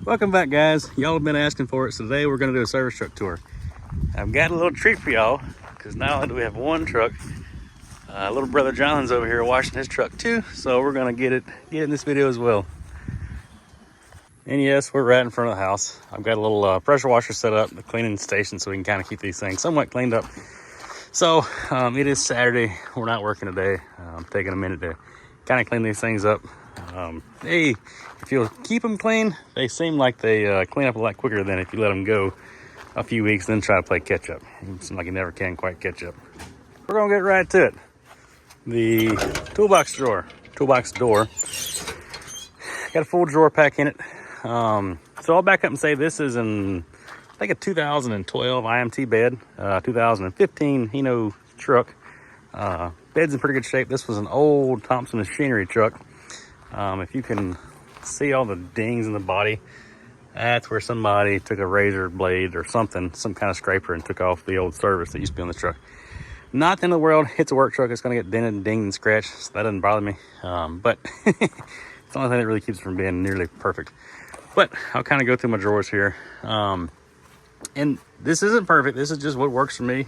Welcome back, guys. Y'all have been asking for it, so today we're going to do a service truck tour. I've got a little treat for y'all because not only do we have one truck, little brother John's over here washing his truck too, so we're going to get in this video as well. And yes, we're right in front of the house. I've got a little pressure washer set up, the cleaning station, so we can kind of keep these things somewhat cleaned up. So it is Saturday. We're not working today. I'm taking a minute to kind of clean these things up. If you'll keep them clean, they seem like they clean up a lot quicker than if you let them go a few weeks then try to play catch up. It seems like you never can quite catch up. We're gonna get right to it. The toolbox door got a full drawer pack in it. So I'll back up and say this is I think a 2012 IMT bed, 2015 Hino truck. Bed's in pretty good shape. This was an old Thompson machinery truck. If you can see all the dings in the body, that's where somebody took a razor blade or something, some kind of scraper, and took off the old service that used to be on the truck. Not the end of the world. It's a work truck. It's going to get dented and dinged and scratched, so that doesn't bother me. But it's the only thing that really keeps it from being nearly perfect. But I'll kind of go through my drawers here. And this isn't perfect. This is just what works for me.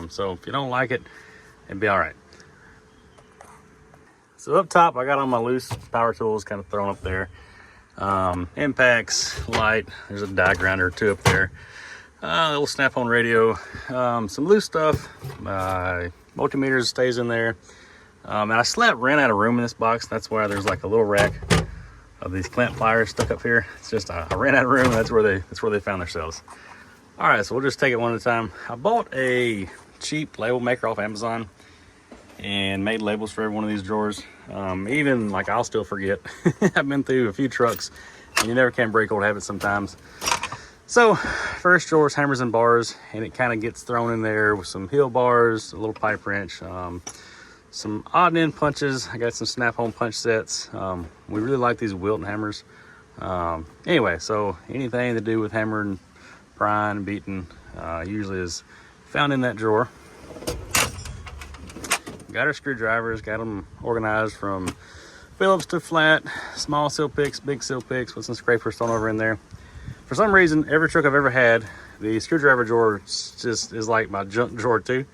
So if you don't like it, it'll be all right. So up top, I got all my loose power tools kind of thrown up there. Impacts, light, there's a die grinder or two up there. A little snap-on radio, some loose stuff. Multimeters stays in there. And I ran out of room in this box. That's why there's like a little rack of these clamp pliers stuck up here. It's just I ran out of room. That's where they found themselves. All right, so we'll just take it one at a time. I bought a cheap label maker off Amazon and made labels for every one of these drawers. Even like I'll still forget. I've been through a few trucks and you never can break old habits sometimes. So first drawer is hammers and bars, and it kind of gets thrown in there with some heel bars, a little pipe wrench, some odd end punches. I got some snap-on punch sets. We really like these Wilton hammers. Anyway, so anything to do with hammering, prying, beating usually is found in that drawer. Got our screwdrivers, got them organized from Phillips to flat, small seal picks, big seal picks with some scrapers thrown over in there. For some reason, every truck I've ever had, the screwdriver drawer just is like my junk drawer too.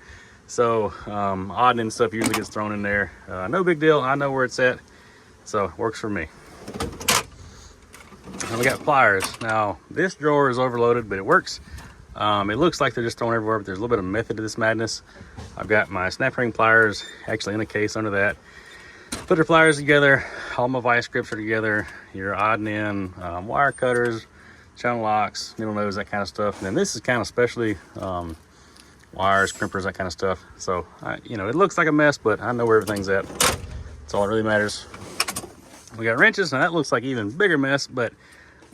So odd end stuff usually gets thrown in there. No big deal, I know where it's at, so it works for me. And we got pliers. Now this drawer is overloaded, but it works. It looks like they're just thrown everywhere, but there's a little bit of method to this madness. I've got my snap ring pliers actually in a case under that. Put your pliers together, all my vice grips are together, your odd and end, wire cutters, channel locks, needle nose, that kind of stuff. And then this is kind of specialty wires, crimpers, that kind of stuff. So, it looks like a mess, but I know where everything's at. That's all that really matters. We got wrenches, and that looks like even bigger mess, but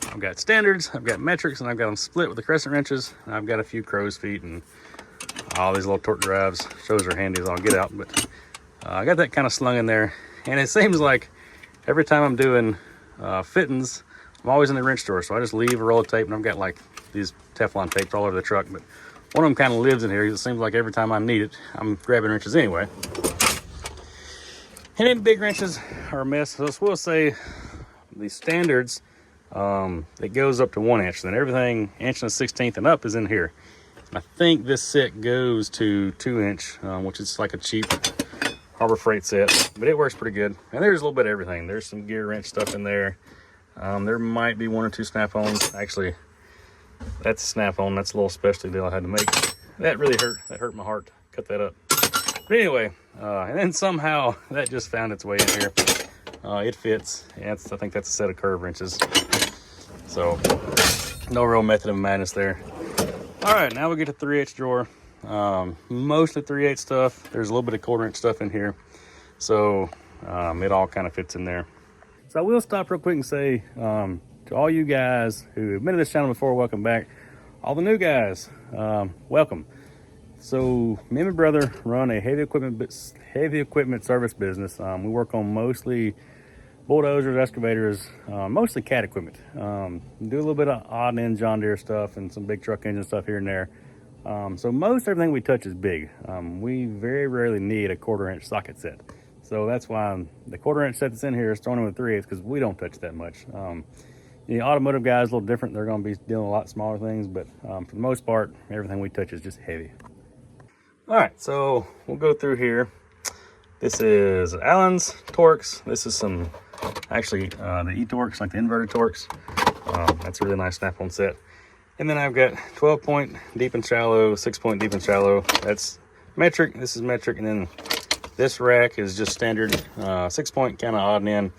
I've got standards, I've got metrics, and I've got them split with the crescent wrenches. I've got a few crow's feet and all these little torque drives. Shows are handy as I'll get out, but I got that kind of slung in there. And it seems like every time I'm doing fittings, I'm always in the wrench drawer. So I just leave a roll of tape, and I've got like these Teflon tapes all over the truck, but one of them kind of lives in here. It seems like every time I need it, I'm grabbing wrenches anyway. And then big wrenches are a mess. So we'll say the standards, it goes up to 1 inch. Then everything 1/16 and up is in here. I think this set goes to 2 inch, which is like a cheap Harbor Freight set, but it works pretty good. And there's a little bit of everything. There's some gear wrench stuff in there. There might be 1 or 2 snap-ons. Actually, that's a snap-on. That's a little specialty deal I had to make. That really hurt. That hurt my heart to cut that up. But anyway, and then somehow that just found its way in here. It fits. I think that's a set of curve wrenches. So no real method of madness there. All right, now we get to 3/8 drawer. Mostly 3/8 stuff. There's a little bit of 1/4 inch stuff in here. So it all kind of fits in there. So I will stop real quick and say to all you guys who have been to this channel before, welcome back. All the new guys, welcome. So me and my brother run a heavy equipment service business. We work on mostly bulldozers, excavators, mostly cat equipment. Do a little bit of odd and end John Deere stuff and some big truck engine stuff here and there. So most everything we touch is big. We very rarely need a 1/4 inch socket set. So that's why the 1/4 inch set that's in here is thrown in with 3/8 because we don't touch that much. The automotive guys a little different. They're going to be dealing with a lot smaller things, but for the most part, everything we touch is just heavy. All right, so we'll go through here. This is Allen's Torx. This is some, actually, the E-Torx, like the inverted Torx. That's a really nice snap-on set. And then I've got 12-point deep and shallow, 6-point deep and shallow. That's metric. This is metric. And then this rack is just standard 6-point, kind of odd and end.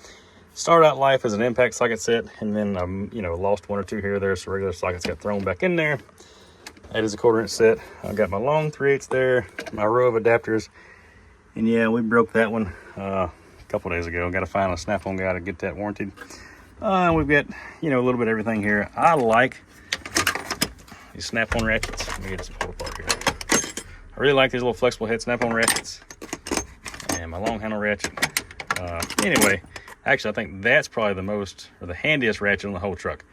Started out life as an impact socket set, and then you know, lost one or two here or there, so regular sockets got thrown back in there. That is a 1/4-inch set. I've got my long 3/8 there, my row of adapters, and yeah, we broke that one a couple days ago. Got to find a snap-on guy to get that warranted. We've got, you know, a little bit of everything here. I like these snap-on ratchets. Let me get this pulled apart here. I really like these little flexible head snap-on ratchets, and my long handle ratchet. Anyway. Actually, I think that's probably the most, or the handiest ratchet on the whole truck.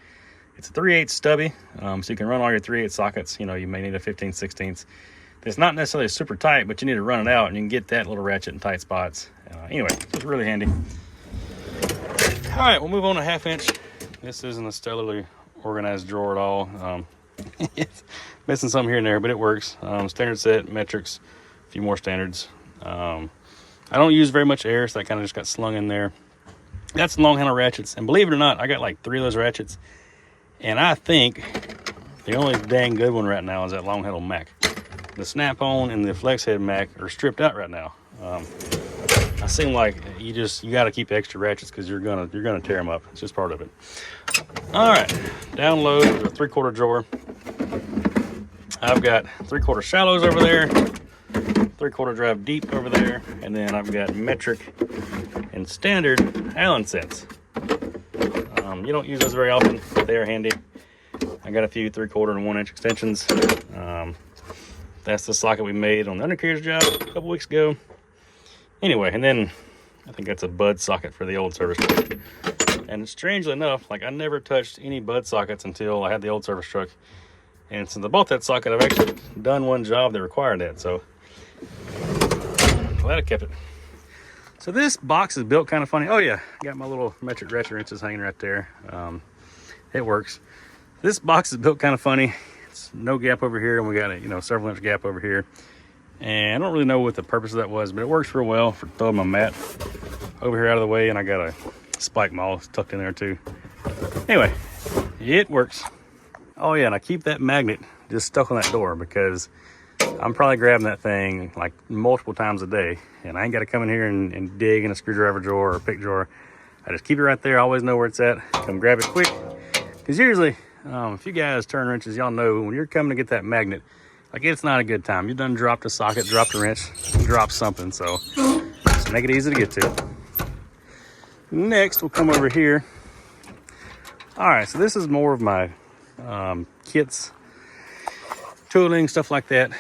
It's a 3/8 stubby, so you can run all your 3/8 sockets. You know, you may need a 15/16. It's not necessarily super tight, but you need to run it out, and you can get that little ratchet in tight spots. Anyway, it's really handy. All right, we'll move on to 1/2 inch. This isn't a stellarly organized drawer at all. It's missing some here and there, but it works. Standard set, metrics, a few more standards. I don't use very much air, so that kind of just got slung in there. That's long handle ratchets, and believe it or not, I got like 3 of those ratchets, and I think the only dang good one right now is that long handle Mac. The snap-on and the flex head Mac are stripped out right now. I seem like you got to keep extra ratchets because you're gonna tear them up. It's just part of it. All right, down low is a 3/4 drawer. I've got 3/4 shallows over there, 3/4 drive deep over there, and then I've got metric and standard Allen sets. You don't use those very often, but they are handy. I got a few 3/4 and 1-inch extensions. That's the socket we made on the undercarriage job a couple weeks ago. Anyway, and then I think that's a bud socket for the old service truck. And strangely enough, like I never touched any bud sockets until I had the old service truck. And since I bought that socket, I've actually done one job that required that. So glad I kept it. So this box is built kind of funny. Oh yeah, got my little metric ratchet wrenches hanging right there. It works. This box is built kind of funny. It's no gap over here, and we got a several inch gap over here. And I don't really know what the purpose of that was, but it works real well for throwing my mat over here out of the way, and I got a spike maul tucked in there too. Anyway, it works. Oh yeah, and I keep that magnet just stuck on that door because I'm probably grabbing that thing like multiple times a day, and I ain't got to come in here and dig in a screwdriver drawer or a pick drawer. I just keep it right there. I always know where it's at. Come grab it quick. Because usually, if you guys turn wrenches, y'all know when you're coming to get that magnet, like it's not a good time. You done dropped a socket, dropped a wrench, dropped something. So just make it easy to get to. Next, we'll come over here. All right, so this is more of my kits, tooling, stuff like that.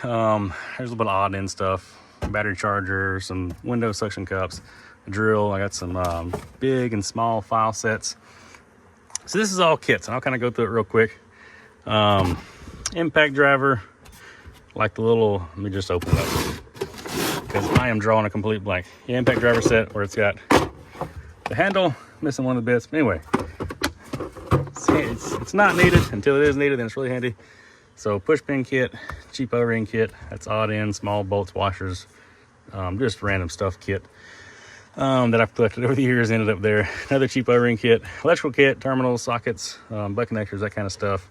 There's a little bit of odd end stuff, battery charger, some window suction cups, a drill. I got some big and small file sets. So this is all kits, and I'll kind of go through it real quick. Impact driver, like the little, let me just open it up because I am drawing a complete blank. The impact driver set where it's got the handle, missing one of the bits. But anyway, it's not needed until it is needed, then it's really handy. So push pin kit, cheap O-ring kit, that's odd end, small bolts, washers, just random stuff kit that I've collected over the years, ended up there. Another cheap O-ring kit, electrical kit, terminals, sockets, butt connectors, that kind of stuff.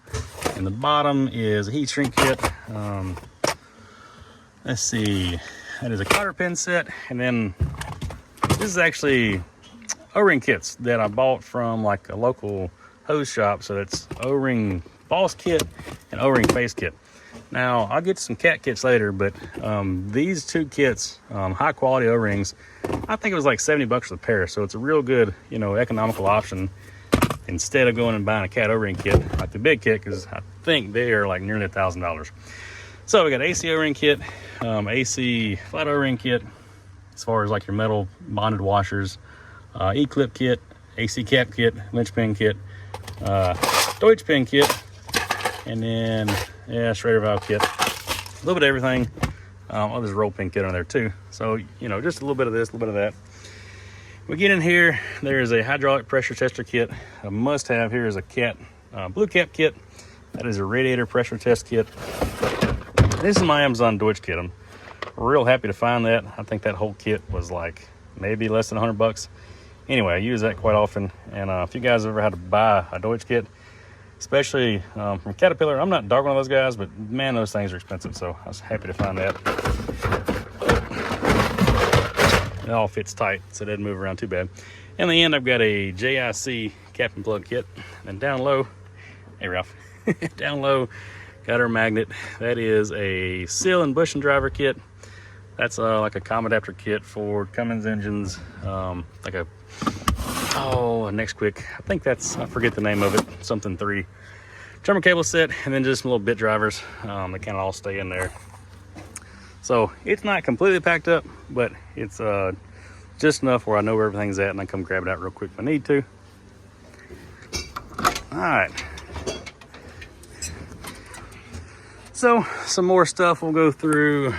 And the bottom is a heat shrink kit. Let's see, that is a cotter pin set. And then this is actually O-ring kits that I bought from like a local hose shop. So that's O-ring boss kit and O-ring face kit. Now I'll get some cat kits later, but these two kits, high quality O-rings, I think it was like $70 for the pair. So it's a real good, economical option instead of going and buying a cat O-ring kit like the big kit, because I think they are like nearly $1,000. So we got AC O-ring kit, AC flat O-ring kit, as far as like your metal bonded washers, E-clip kit, AC cap kit, linchpin kit, Deutsch pin kit, and then Schrader valve kit, a little bit of everything. There's a roll pin kit on there too. So just a little bit of this, a little bit of that. We get in here, there's a hydraulic pressure tester kit. A must-have here is a blue cap kit. That is a radiator pressure test kit. This is my Amazon Deutsch kit. I'm real happy to find that. I think that whole kit was like maybe less than $100. Anyway, I use that quite often. And if you guys ever had to buy a Deutsch kit, especially from Caterpillar, I'm not dogging on those guys, but man, those things are expensive. So I was happy to find that. It all fits tight, so it doesn't move around too bad. In the end, I've got a JIC cap and plug kit. And down low, hey Ralph, down low, got our magnet. That is a seal and bushing driver kit. That's like a common adapter kit for Cummins engines, like a Next Quick. I think that's, I forget the name of it, something 3. Terminal cable set, and then just some little bit drivers. They kind of all stay in there. So it's not completely packed up, but it's just enough where I know where everything's at, and I come grab it out real quick if I need to. All right. So some more stuff we'll go through.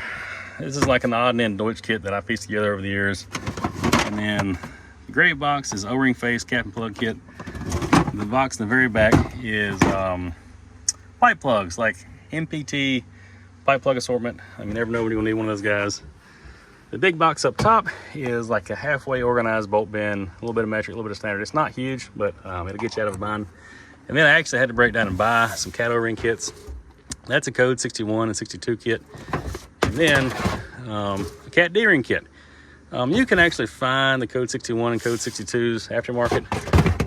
This is like an odd and end Deutsch kit that I pieced together over the years. And then the gray box is O-ring face cap and plug kit. The box in the very back is pipe plugs, like MPT pipe plug assortment. I mean, never know when you're gonna need one of those guys. The big box up top is like a halfway organized bolt bin, a little bit of metric, a little bit of standard. It's not huge, but it'll get you out of a bind. And then I actually had to break down and buy some cat O-ring kits. That's a code 61 and 62 kit. And then a cat D-ring kit. You can actually find the code 61 and code 62s aftermarket,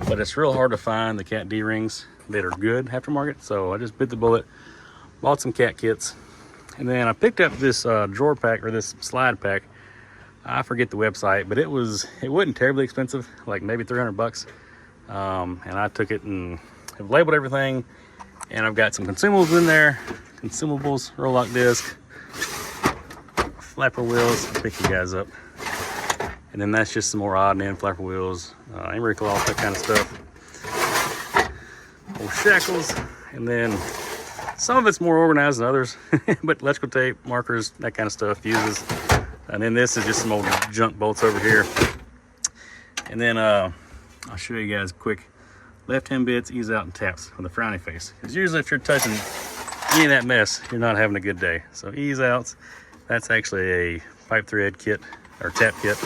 but it's real hard to find the cat D-rings that are good aftermarket. So I just bit the bullet, bought some cat kits. And then I picked up this drawer pack, or this slide pack. I forget the website, but it wasn't terribly expensive, like maybe $300. And I took it and have labeled everything. And I've got some consumables in there. Consumables, roll lock disc, flapper wheels, pick you guys up. And then that's just some more odd and end flapper wheels, emery cloth, that kind of stuff. Old shackles, and then some of it's more organized than others, but electrical tape, markers, that kind of stuff, fuses. And then this is just some old junk bolts over here. And then I'll show you guys quick. Left-hand bits, ease out and taps with a frowny face. Because usually if you're touching any of that mess, you're not having a good day. So ease outs, that's actually a pipe thread kit, or tap kit.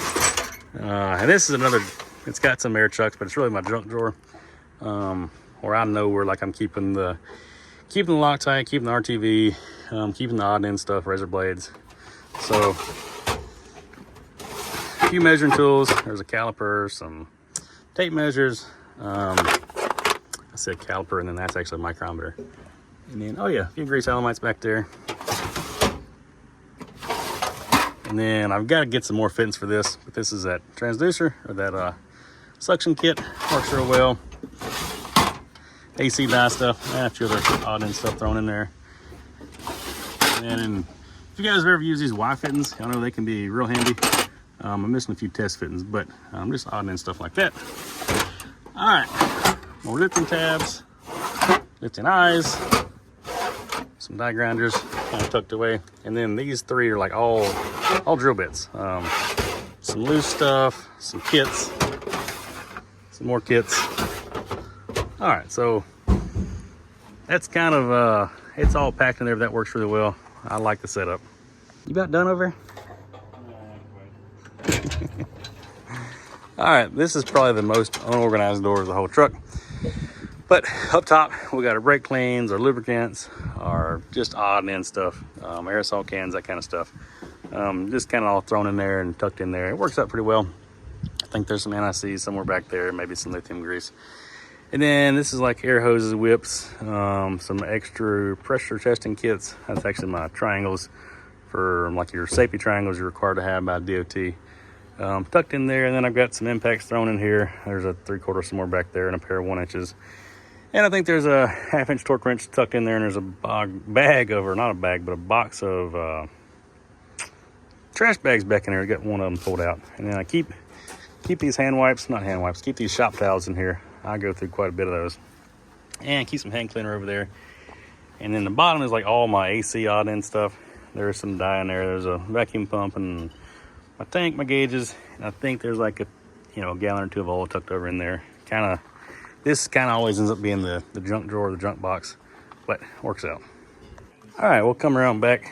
And this is another, it's got some air chucks, but it's really my junk drawer. Where I know where like I'm keeping the Loctite, keeping the RTV, keeping the odd and end stuff, razor blades. So a few measuring tools. There's a caliper, some tape measures. I said caliper, and then that's actually a micrometer. And then, oh yeah, a few grease alamites back there. And then I've got to get some more fittings for this, but this is that transducer, or that suction kit. Works real well. AC die stuff, and a few other odd end stuff thrown in there. And then, if you guys have ever used these Y fittings, I know they can be real handy. I'm missing a few test fittings, but just odd end stuff like that. All right, more lifting tabs, lifting eyes, some die grinders kind of tucked away. And then these 3 are like all drill bits. Some loose stuff, some kits, some more kits. All right, so that's kind of, it's all packed in there. That works really well. I like the setup. You about done over? All right, this is probably the most unorganized door of the whole truck. But up top, we got our brake cleans, our lubricants, our just odd and end stuff, aerosol cans, that kind of stuff. Just kind of all thrown in there and tucked in there. It works out pretty well. I think there's some NICs somewhere back there, maybe some lithium grease. And then this is like air hoses, whips, some extra pressure testing kits. That's actually my triangles for like your safety triangles you're required to have by DOT. Tucked in there, and then I've got some impacts thrown in here. There's a 3/4 somewhere back there and a pair of 1 inches. And I think there's a 1/2 inch torque wrench tucked in there, and there's a bag of, or not a bag, but a box of trash bags back in there. I got one of them pulled out. And then I keep these hand wipes, not hand wipes, keep these shop towels in here. I go through quite a bit of those. And keep some hand cleaner over there. And then the bottom is like all my AC odd end stuff. There's some dye in there. There's a vacuum pump and my tank, my gauges. And I think there's like a you know, a gallon or two of oil tucked over in there. This kind of always ends up being the junk drawer, the junk box, but works out. All right, we'll come around back.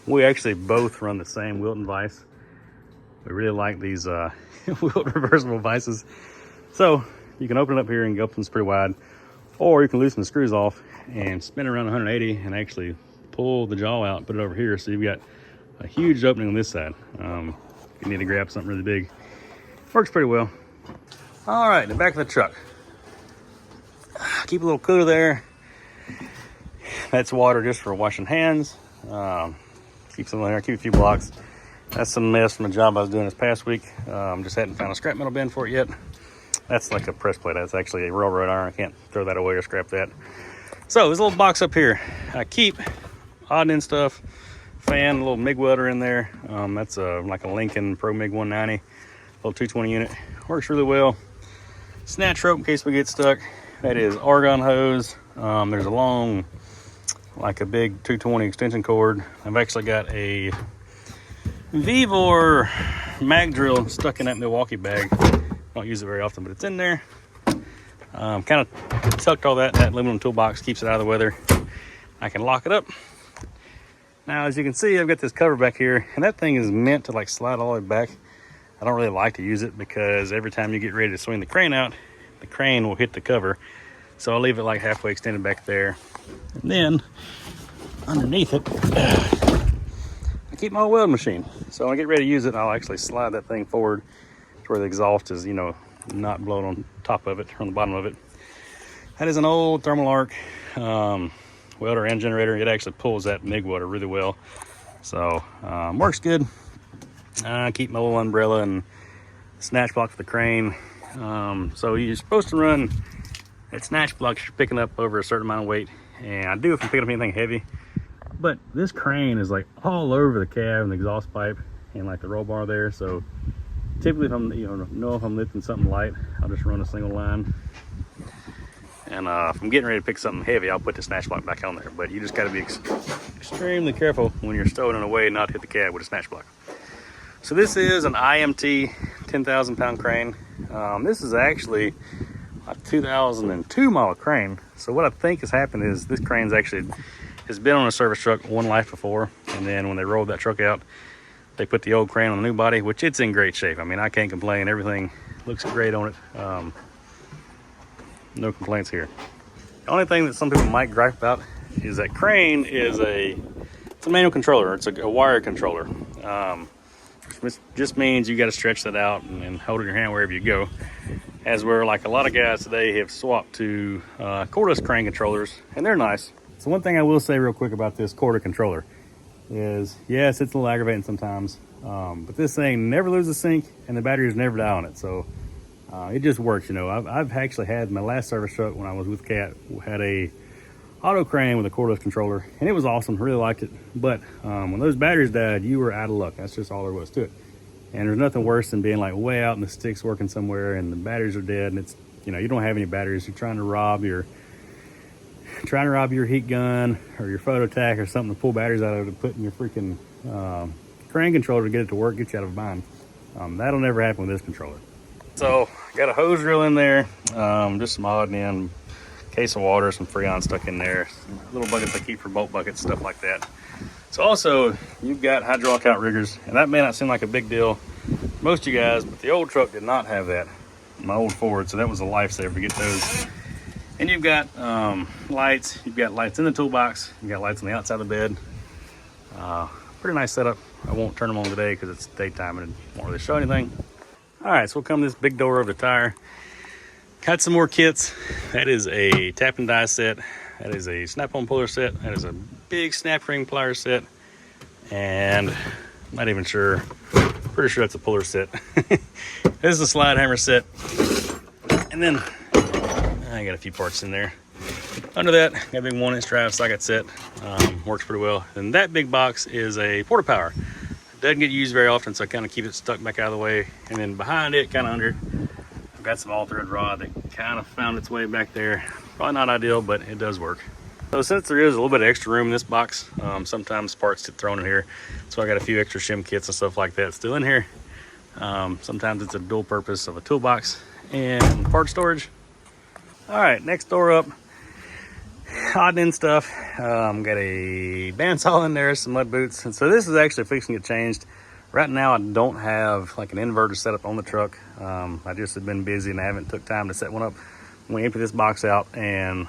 We actually both run the same Wilton vise. We really like these Wilton reversible vices. So you can open it up here and go up pretty wide, or you can loosen the screws off and spin around 180 and actually pull the jaw out and put it over here. So you've got a huge opening on this side. You need to grab something really big. Works pretty well. All right, the back of the truck. Keep a little cooler there. That's water just for washing hands. Keep some in there, keep a few blocks. That's some mess from a job I was doing this past week. Just hadn't found a scrap metal bin for it yet. That's like a press plate. That's actually a railroad iron. I can't throw that away or scrap that. So this little box up here, I keep odd and end stuff. Fan, a little MIG welder in there. That's like a Lincoln Pro MIG 190, little 220 unit. Works really well. Snatch rope in case we get stuck. That is argon hose. There's a long, like a big 220 extension cord. I've actually got a Vevor mag drill stuck in that Milwaukee bag. Don't use it very often, but it's in there. Kind of tucked all that aluminum toolbox, keeps it out of the weather. I can lock it up. Now, as you can see, I've got this cover back here, and that thing is meant to like slide all the way back. I don't really like to use it because every time you get ready to swing the crane out, the crane will hit the cover. So I'll leave it like halfway extended back there. And then underneath it, I keep my old welding machine. So when I get ready to use it, I'll actually slide that thing forward to where the exhaust is, you know, not blowing on top of it or on the bottom of it. That is an old thermal arc welder and generator. It actually pulls that MIG welder really well. So works good. Keep my little umbrella and snatch block for the crane. So you're supposed to run that snatch block you're picking up over a certain amount of weight. And I do if I'm picking up anything heavy. But this crane is like all over the cab and the exhaust pipe and like the roll bar there. So typically if I'm, if I'm lifting something light, I'll just run a single line. And if I'm getting ready to pick something heavy, I'll put the snatch block back on there. But you just got to be extremely careful when you're stowing it away not to hit the cab with a snatch block. So this is an IMT 10,000 pound crane. This is actually a 2002 model crane. So what I think has happened is this crane's actually has been on a service truck one life before. And then when they rolled that truck out, they put the old crane on the new body, which it's in great shape. I mean, I can't complain. Everything looks great on it. No complaints here. The only thing that some people might gripe about is that crane is it's a manual controller. It's a wire controller. Which just means you got to stretch that out and hold it in your hand wherever you go. As where like a lot of guys today have swapped to cordless crane controllers, and they're nice. So one thing I will say real quick about this corded controller is, yes, it's a little aggravating sometimes, but this thing never loses sync and the batteries never die on it. So it just works, I've actually had my last service truck when I was with Cat, had a auto crane with a cordless controller, and it was awesome. Really liked it. But when those batteries died, you were out of luck. That's just all there was to it. And there's nothing worse than being like way out and the stick's working somewhere and the batteries are dead, and it's, you don't have any batteries. You're trying to rob your heat gun or your photo tack or something to pull batteries out of it to put in your freaking crane controller to get it to work, get you out of a bind. That'll never happen with this controller. So got a hose reel in there, just some odd and end, case of water, some Freon stuck in there, little buckets I keep for bolt buckets, stuff like that. So also you've got hydraulic outriggers, and that may not seem like a big deal to most of you guys, but the old truck did not have that, my old Ford, so that was a lifesaver to get those. And you've got lights. You've got lights in the toolbox. You've got lights on the outside of the bed. Pretty nice setup. I won't turn them on today because it's daytime and it won't really show anything. All right, so we'll come to this big door over the tire. Got some more kits. That is a tap and die set. That is a snap-on puller set. That is a big snap ring plier set. And I'm not even sure. Pretty sure that's a puller set. This is a slide hammer set. And then I got a few parts in there. Under that, got a big 1-inch drive socket set. Works pretty well. And that big box is a porta power. Doesn't get used very often, so I kind of keep it stuck back out of the way. And then behind it, kind of under it, I've got some all-thread rod that kind of found its way back there. Probably not ideal, but it does work. So since there is a little bit of extra room in this box, sometimes parts get thrown in here. So I got a few extra shim kits and stuff like that still in here. Sometimes it's a dual purpose of a toolbox and part storage. All right, next door up, odd end stuff. Got a bandsaw in there, some mud boots, and so this is actually fixing to get changed. Right now I don't have like an inverter set up on the truck. I just have been busy and I haven't took time to set one up. I'm gonna empty this box out and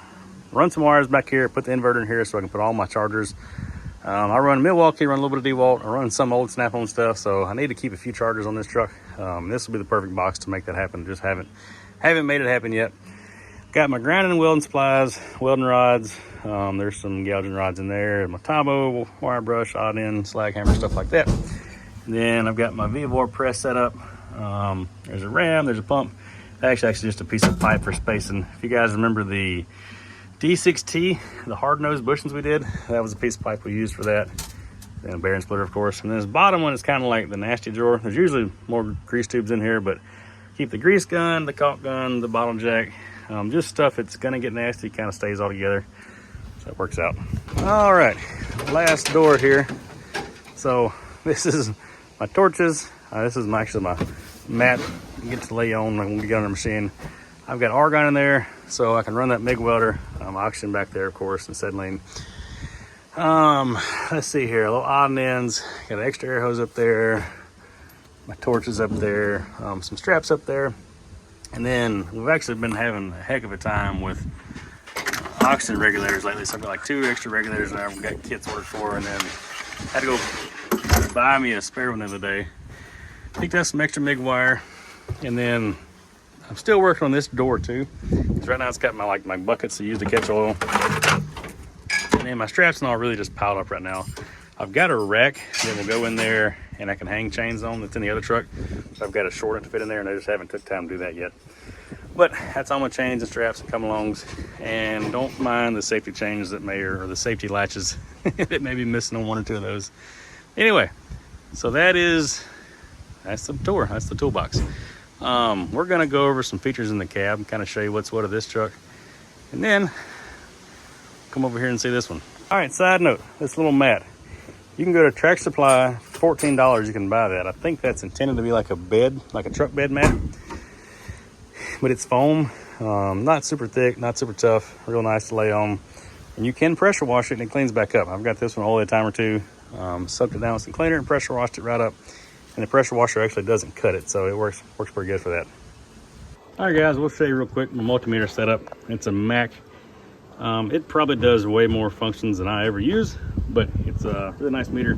run some wires back here, put the inverter in here so I can put all my chargers. I run Milwaukee, run a little bit of DeWalt, I run some old Snap-on stuff, so I need to keep a few chargers on this truck. This will be the perfect box to make that happen. Just haven't made it happen yet. Got my grinding and welding supplies, welding rods. There's some gouging rods in there, my Tabo, wire brush, odd end, slag hammer, stuff like that. And then I've got my Vivor press set up. There's a ram, there's a pump. Actually just a piece of pipe for spacing. If you guys remember the D6T, the hard nose bushings we did, that was a piece of pipe we used for that. Then a bearing splitter, of course. And then this bottom one is kind of like the nasty drawer. There's usually more grease tubes in here, but keep the grease gun, the caulk gun, the bottle jack, just stuff that's gonna get nasty, kind of stays all together. So it works out. All right, last door here. So this is my torches. This is actually my mat I get to lay on when we get on the machine. I've got argon in there so I can run that MIG welder. Oxygen back there, of course, and acetylene. Let's see here, a little odd ends. Got an extra air hose up there. My torches up there. Some straps up there. And then we've actually been having a heck of a time with oxygen regulators lately. So I've got like 2 extra regulators that I've got kits ordered for, and then had to go buy me a spare one the other day. Picked up some extra MIG wire, and then I'm still working on this door too. Because right now it's got my buckets to use to catch oil. And then my straps and all really just piled up right now. I've got a rack that will go in there and I can hang chains on that's in the other truck. So I've got a short to fit in there, and I just haven't took time to do that yet. But that's all my chains and straps and come-alongs. And don't mind the safety chains that may, or the safety latches that may be missing on 1 or 2 of those. Anyway, so that's the tour. That's the toolbox. We're gonna go over some features in the cab, kind of show you what's what of this truck, and then come over here and see this one. All right, side note, this little mat. You can go to Tractor Supply, $14, you can buy that. I think that's intended to be like a bed, like a truck bed mat, but it's foam, not super thick, not super tough, real nice to lay on, and you can pressure wash it and it cleans back up. I've got this one only a time or 2, soaked it down with some cleaner and pressure washed it right up. And the pressure washer actually doesn't cut it, so it works pretty good for that. All right, guys, we'll show you real quick my multimeter setup. It's a Mac. It probably does way more functions than I ever use, but it's a really nice meter.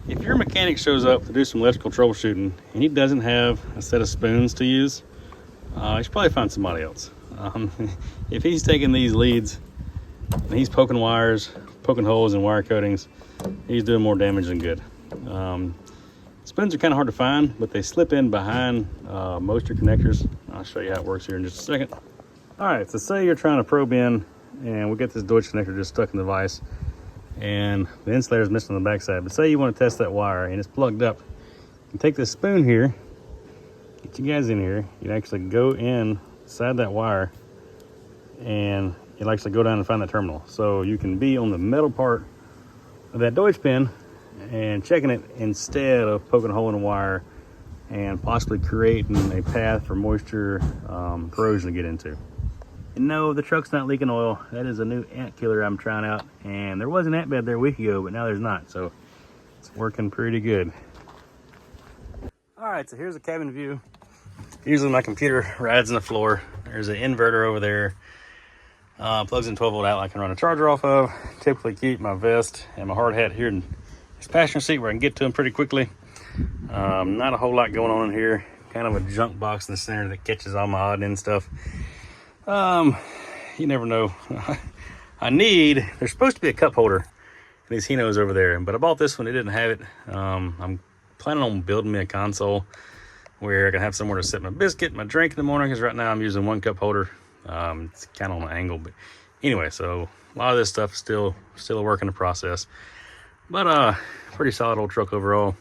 If your mechanic shows up to do some electrical troubleshooting and he doesn't have a set of spoons to use, you should probably find somebody else. If he's taking these leads and he's poking wires, poking holes in wire coatings, he's doing more damage than good. Spoons are kind of hard to find, but they slip in behind most of your connectors. I'll show you how it works here in just a second. All right, so say you're trying to probe in, and we get this Deutsch connector just stuck in the vise, and the insulator is missing on the backside. But say you want to test that wire, and it's plugged up. You take this spoon here, get you guys in here. You actually go inside that wire, and you'll actually go down and find that terminal. So you can be on the metal part of that Deutsch pin and checking it instead of poking a hole in the wire and possibly creating a path for moisture corrosion to get into. And no, the truck's not leaking oil. That is a new ant killer I'm trying out, and there was an ant bed there a week ago, but now there's not, so it's working pretty good. All right, so here's a cabin view. Usually my computer rides on the floor. There's an inverter over there. Plugs in 12-volt outlet I can run a charger off of. Typically keep my vest and my hard hat here in this passenger seat where I can get to them pretty quickly. Not a whole lot going on in here. Kind of a junk box in the center that catches all my odd end stuff. You never know. There's supposed to be a cup holder in these Hinos over there, but I bought this one, it didn't have it. I'm planning on building me a console where I can have somewhere to set my biscuit, my drink in the morning, because right now I'm using 1 cup holder. It's kind of on an angle, but anyway, so a lot of this stuff is still a work in the process, but pretty solid old truck overall.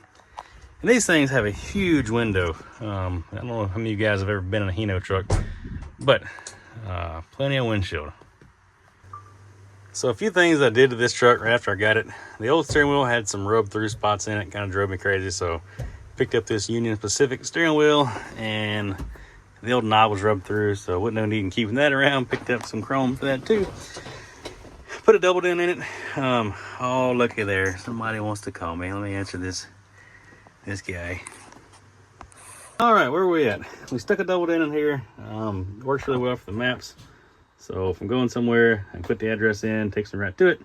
And these things have a huge window. I don't know how many of you guys have ever been in a Hino truck, but plenty of windshield. So a few things I did to this truck right after I got it. The old steering wheel had some rub through spots in it, kind of drove me crazy, so picked up this Union Pacific steering wheel, and the old knob was rubbed through, so wasn't no need in keeping that around. Picked up some chrome for that too. Put a double dent in it. Oh, looky there. Somebody wants to call me. Let me answer this guy. All right, where are we at? We stuck a double dent in here. Works really well for the maps. So if I'm going somewhere and put the address in, takes me right to it.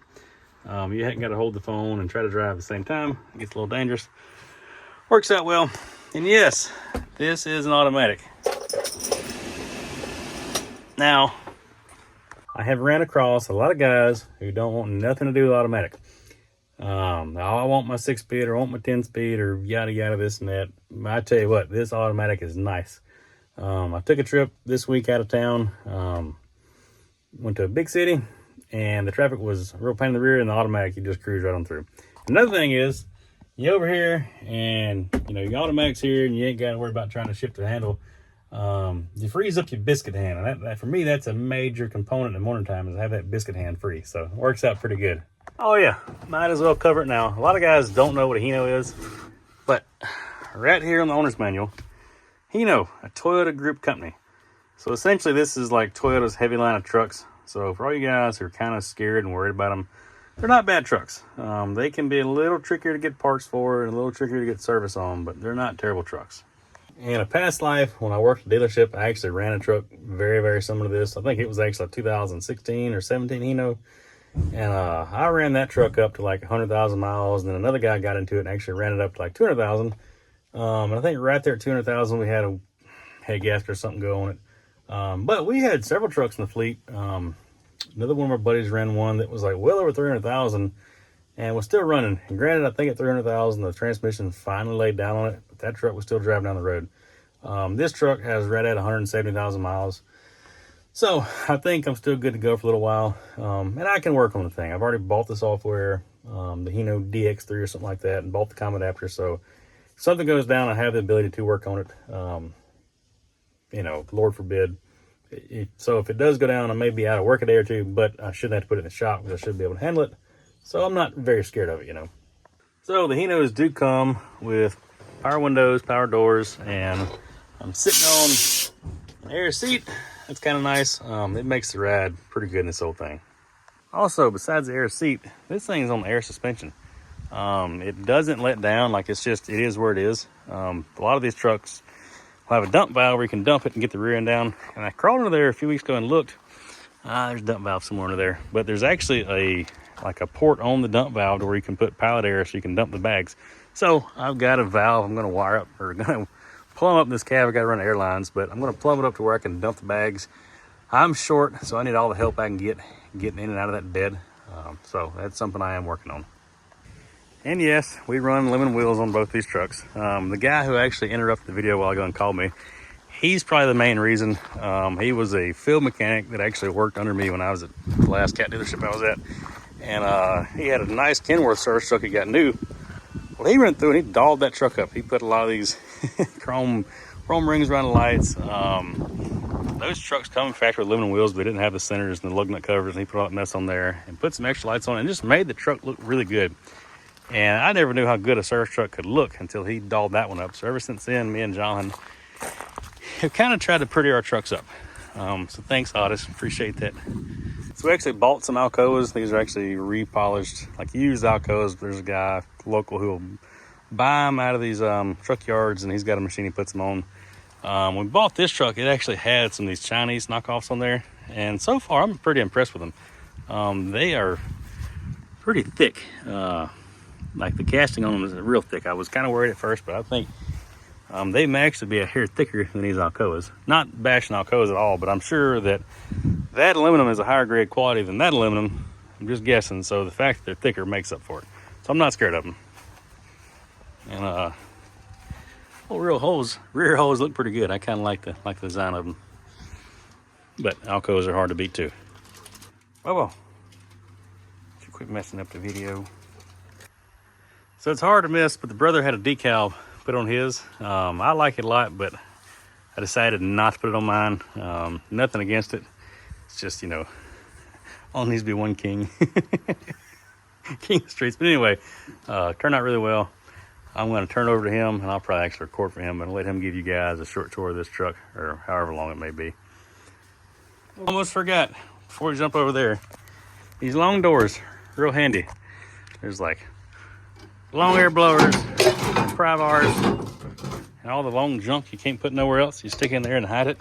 You haven't got to hold the phone and try to drive at the same time. It gets a little dangerous. Works out well. And yes, this is an automatic. Now, I have ran across a lot of guys who don't want nothing to do with automatic. I want my 6-speed or I want my 10-speed or yada yada this and that. I tell you what, this automatic is nice. I took a trip this week out of town. Went to a big city, and the traffic was a real pain in the rear, and the automatic, you just cruise right on through. Another thing is, you over here, and your automatic's here, and you ain't got to worry about trying to shift the handle. You freeze up your biscuit hand, and that for me, that's a major component in the morning time, is to have that biscuit hand free. So it works out pretty good. Oh yeah, might as well cover it now. A lot of guys don't know what a Hino is, but right here on the owner's manual, Hino, a Toyota group company. So essentially this is like Toyota's heavy line of trucks. So for all you guys who are kind of scared and worried about them, they're not bad trucks. They can be a little trickier to get parts for and a little trickier to get service on, but they're not terrible trucks. In a past life, when I worked at a dealership, I actually ran a truck very, very similar to this. I think it was actually a 2016 or 17 Hino. And I ran that truck up to like 100,000 miles, and then another guy got into it and actually ran it up to like 200,000. And I think right there at 200,000, we had a head gasket or something go on it. But we had several trucks in the fleet. Another one of our buddies ran one that was like well over 300,000 and was still running. And granted, I think at 300,000, the transmission finally laid down on it, but that truck was still driving down the road. This truck has right at 170,000 miles. So I think I'm still good to go for a little while. And I can work on the thing. I've already bought the software, the Hino DX3 or something like that, and bought the comm adapter. So if something goes down, I have the ability to work on it. Lord forbid. So if it does go down, I may be out of work a day or two, but I shouldn't have to put it in the shop because I should be able to handle it. So I'm not very scared of it, So the Hinos do come with power windows, power doors, and I'm sitting on an air seat. That's kind of nice. It makes the ride pretty good in this whole thing. Also, besides the air seat, this thing's on the air suspension. It doesn't let down, like it is where it is. A lot of these trucks will have a dump valve where you can dump it and get the rear end down. And I crawled under there a few weeks ago and looked. There's a dump valve somewhere under there. But there's actually a port on the dump valve where you can put pallet air so you can dump the bags. So I've got a valve I'm going to wire up, or going to plumb up in this cab. I got to run airlines, but I'm going to plumb it up to where I can dump the bags. I'm short, so I need all the help I can get getting in and out of that bed. So that's something I am working on. And yes, we run aluminum wheels on both these trucks. The guy who actually interrupted the video a while ago and called me, he's probably the main reason. He was a field mechanic that actually worked under me when I was at the last cat dealership I was at. And he had a nice Kenworth service truck he got new. Well, he ran through and he dolled that truck up. He put a lot of these chrome rings around the lights. Those trucks come in factory with aluminum wheels, but they didn't have the centers and the lug nut covers, and he put all that mess on there and put some extra lights on it and just made the truck look really good. And I never knew how good a service truck could look until he dolled that one up. So ever since then, me and John have kind of tried to pretty our trucks up. So thanks, Otis. Appreciate that. So we actually bought some Alcoas. These are actually repolished, like used Alcoas. There's a guy local who will buy them out of these truck yards, and he's got a machine he puts them on. When we bought this truck, it actually had some of these Chinese knockoffs on there. And so far, I'm pretty impressed with them. They are pretty thick. Like the casting on them is real thick. I was kind of worried at first, but I think they may actually be a hair thicker than these Alcoas. Not bashing Alcoas at all, but I'm sure that aluminum is a higher grade quality than that aluminum. I'm just guessing, so the fact that they're thicker makes up for it. So I'm not scared of them. And rear hose look pretty good. I kind of like the design of them. But Alcoas are hard to beat too. Well, should quit messing up the video. So it's hard to miss, but the brother had a decal put on his. I like it a lot, but I decided not to put it on mine. Nothing against it. It's just, all needs to be one king. King of the streets. But anyway, turned out really well. I'm going to turn it over to him, and I'll probably actually record for him and let him give you guys a short tour of this truck, or however long it may be. Almost forgot, before we jump over there, these long doors, real handy. There's like long air blowers, pry bars, and all the long junk you can't put nowhere else. You stick in there and hide it.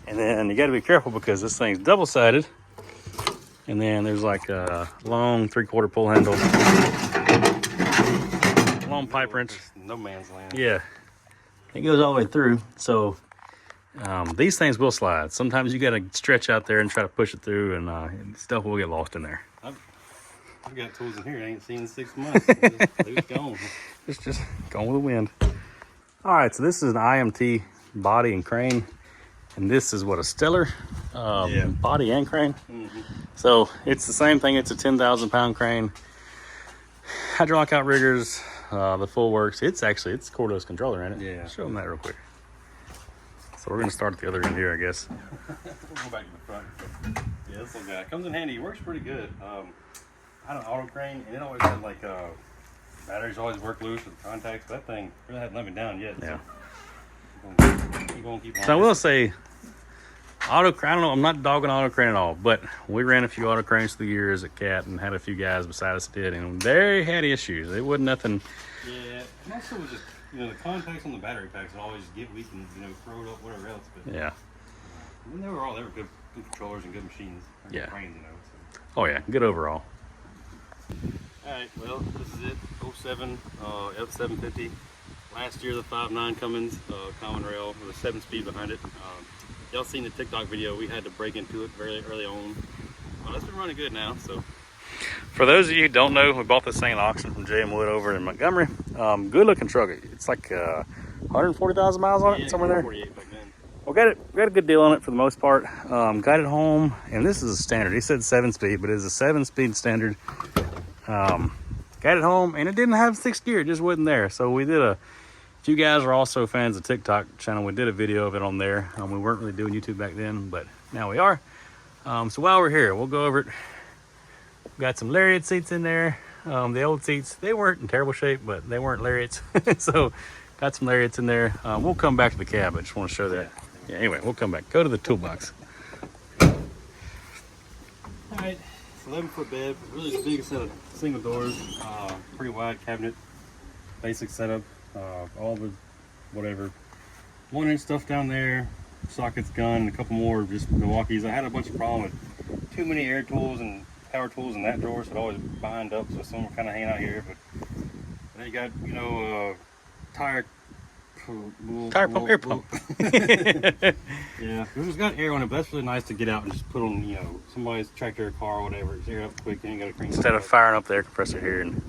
And then you got to be careful because this thing's double-sided. And then there's like a long 3/4 pull handle. Long pipe wrench. No man's land. Yeah. It goes all the way through. So these things will slide. Sometimes you got to stretch out there and try to push it through, and stuff will get lost in there. I've got tools in here I ain't seen in 6 months. It's gone. It's just going with the wind. All right, so this is an IMT body and crane. And this is what, a Stellar body and crane. Mm-hmm. So it's the same thing. It's a 10,000 pound crane. Hydraulic outriggers, the full works. It's cordless controller, ain't it? Yeah. Show them that real quick. So we're gonna start at the other end here, I guess. We'll go back to the front. Yeah, this little guy comes in handy. He works pretty good. I had an auto crane, and it always had like batteries always work loose with contacts. But that thing really hadn't let me down yet. Yeah. So keep on. So I will say, I don't know, I'm not dogging auto crane at all, but we ran a few auto cranes through the years at CAT and had a few guys beside us that did, and they had issues. It wasn't nothing. Yeah, and also it was just, the contacts on the battery packs would always get weak and, throw it up, whatever else. But Yeah. I mean, they were good controllers and good machines. Yeah. Cranes, so. Oh yeah, good overall. Alright, well, this is it. 07 F750. Last year, the 5.9 Cummins Common Rail with a 7-speed behind it. Y'all seen the TikTok video. We had to break into it very early on. It's been running good now. So, for those of you who don't know, we bought this thing at auction from J.M. Wood over in Montgomery. Good looking truck. It's like 140,000 miles on it, somewhere there. 48 back then. Well, we got a good deal on it for the most part. Got it home, and this is a standard. He said 7-speed, but it is a 7-speed standard. Got it home, and it didn't have 6th gear. It just wasn't there. So we did if you guys are also fans of TikTok channel, we did a video of it on there. We weren't really doing YouTube back then, but now we are. So while we're here, we'll go over it. Got some lariat seats in there. The old seats, they weren't in terrible shape, but they weren't lariats. So got some lariats in there. We'll come back to the cab. I just want to show that. Yeah, anyway, we'll come back. Go to the toolbox. All right, it's 11-foot bed, really the biggest set of single doors, pretty wide cabinet, basic setup, all the whatever, 1-inch stuff down there, sockets, gun, a couple more just Milwaukee's. I had a bunch of problem with too many air tools and power tools in that drawer, so it always bind up, so some were kind of hanging out here. But then you got, tire pump, air pump. Yeah, it's got air on it, but that's really nice to get out and just put on, somebody's tractor or car or whatever. It's air up quick, then you got to crank Instead of firing up the air compressor here. And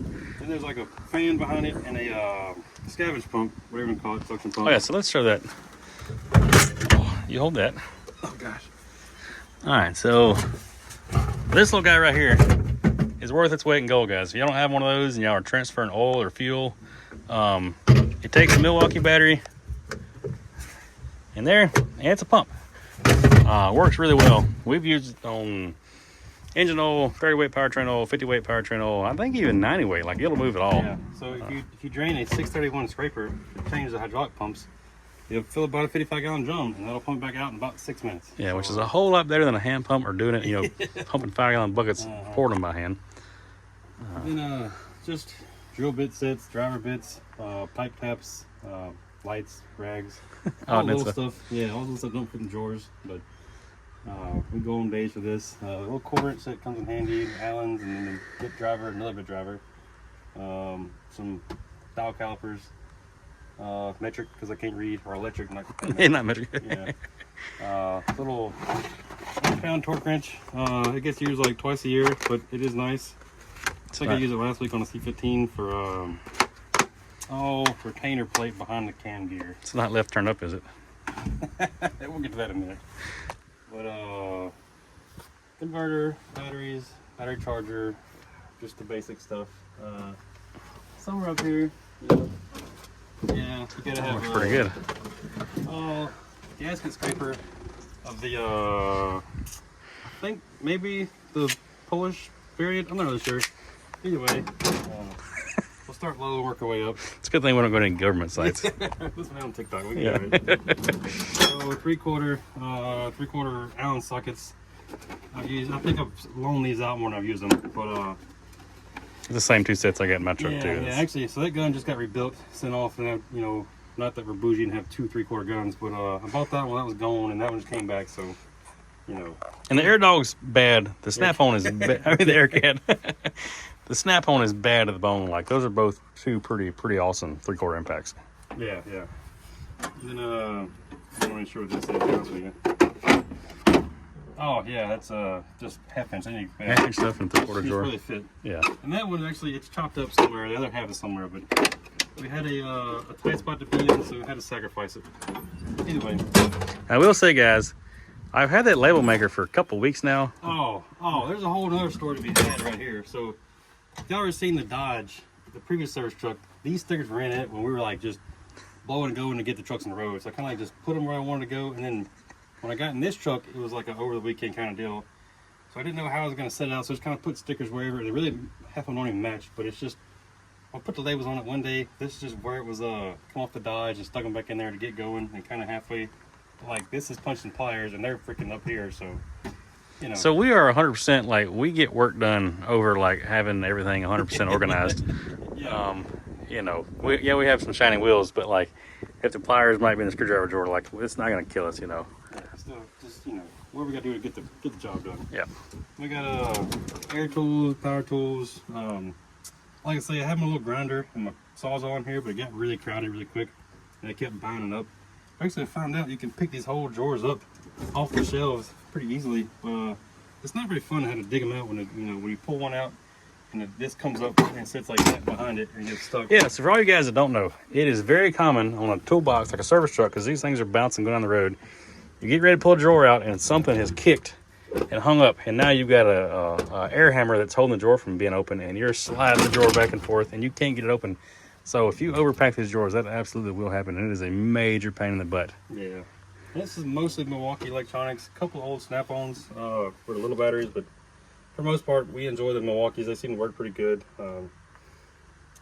there's like a fan behind it and a scavenge pump, whatever you call it, suction pump. Oh yeah, so let's show that. Oh, you hold that. Oh gosh. All right, so this little guy right here is worth its weight in gold, guys. If you don't have one of those and y'all are transferring oil or fuel, it takes a Milwaukee battery in there, and it's a pump. Works really well. We've used it on engine oil, 30 weight powertrain oil, 50 weight powertrain oil. I think even 90 weight. Like, it'll move it all. Yeah. So if you drain a 631 scraper, change the hydraulic pumps, you'll fill about a 55-gallon drum, and that'll pump back out in about 6 minutes. Yeah, which is a whole lot better than a hand pump or doing it, pumping 5-gallon buckets, pouring them by hand. Then just drill bit sets, driver bits, pipe taps, lights, rags, all little stuff. Yeah, all those stuff don't fit in drawers, but we go on days for this. A little 1/4-inch set comes in handy, Allen's, and then a bit driver, another bit driver, some dial calipers, metric because I can't read, or electric, not metric. Yeah. Little 1-pound torque wrench. It gets used like twice a year, but it is nice. I think I used it last week on a C15 for retainer plate behind the cam gear. It's not left turn up, is it? We'll get to that in a minute. But converter, batteries, battery charger, just the basic stuff. Somewhere up here, yeah, you gotta have. Looks pretty good. Gasket scraper of the I think maybe the Polish variant. I'm not really sure. Either way, We'll start low and work our way up. It's a good thing we don't go to any government sites. This one on TikTok. We can do it. So 3/4 Allen sockets. I think I've loaned these out more than I've used them, but It's the same 2 sets I got in my truck yeah, too. yeah. Actually, so that gun just got rebuilt, sent off, and you know, not that we're bougie and have 2 3/4 guns, but I bought that one. That was gone, and that one just came back. So, you know. And the air dog's bad. The snap-on is bad. I mean, the air cat. The snap-on is bad to the bone. Like, those are both 2 pretty awesome 3/4 impacts. Yeah, yeah. And then I'm not really sure what this is. To be honest with you. Oh yeah, that's just half-inch. I need Half-inch stuff in the 3/4 drawer. really fit. Yeah. And that one actually, it's chopped up somewhere. The other half is somewhere, but we had a tight spot to be in, so we had to sacrifice it. Either way. I will say, guys, I've had that label maker for a couple weeks now. Oh, there's a whole other story to be had right here. So, if y'all ever seen the Dodge, the previous service truck, these stickers were in it when we were like just blowing and going to get the trucks on the road. So I kind of like just put them where I wanted to go, and then when I got in this truck, it was like an over the weekend kind of deal. So I didn't know how I was going to set it out, so I just kind of put stickers wherever. They really half of them don't even match, but it's just, I'll put the labels on it one day. This is just where it was come off the Dodge and stuck them back in there to get going, and kind of halfway, like this is punching pliers and they're freaking up here, so, you know. So we are 100%, like, we get work done over, like, having everything 100% organized. Yeah. You know, we have some shiny wheels, but, like, if the pliers might be in the screwdriver drawer, like, it's not going to kill us, you know. Yeah, so just, you know, what we got to do to get the job done. Yeah. We got air tools, power tools. Like I say, I have my little grinder and my Sawzall here, but it got really crowded really quick, and I kept binding up. Actually, I found out you can pick these whole drawers up off the shelves pretty easily. It's not very fun how to dig them out when when you pull one out and this comes up and sits like that behind it and gets stuck. Yeah, so for all you guys that don't know, it is very common on a toolbox, like a service truck, because these things are bouncing going down the road. You get ready to pull a drawer out and something has kicked and hung up, and now you've got a air hammer that's holding the drawer from being open, and you're sliding the drawer back and forth, and you can't get it open. So if you overpack these drawers, that absolutely will happen, and it is a major pain in the butt. Yeah. This is mostly Milwaukee Electronics. A couple old snap-ons for the little batteries, but for the most part, we enjoy the Milwaukees. They seem to work pretty good.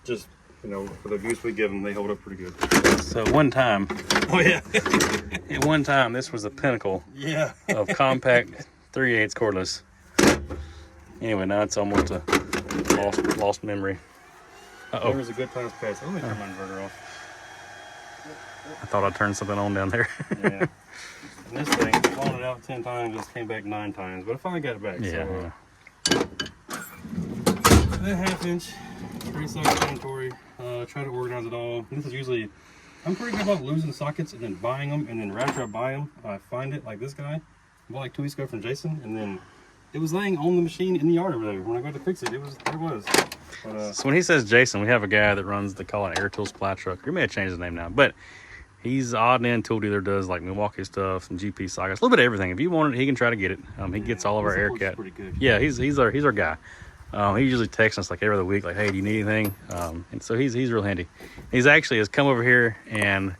Just, you know, for the abuse we give them, they hold up pretty good. So one time, Oh, yeah. at one time, this was the pinnacle Yeah. of compact 3/8 cordless. Anyway, now it's almost a lost memory. There was a good times past. Let me turn my inverter off. I thought I turned something on down there. Yeah. And this thing, blown it out 10 times, just came back 9 times, but I finally got it back. Yeah. So, that 1/2 inch, pretty self-explanatory. Try to organize it all. This is usually, I'm pretty good about losing sockets and then buying them, and then right after I buy them, I find it, like this guy. I bought like 2 weeks ago from Jason, and then it was laying on the machine in the yard over there. When I got to fix it, there it was. But, So when he says Jason, we have a guy that runs, they call it an Air Tool Supply Truck. He may have changed his name now, but he's odd and end tool dealer, does like Milwaukee stuff, some GP sockets, a little bit of everything. If you want it, he can try to get it. He gets all of our air cat. Pretty good. Yeah, he's our guy. He usually texts us like every other week, like, hey, do you need anything? And so he's real handy. He's actually has come over here and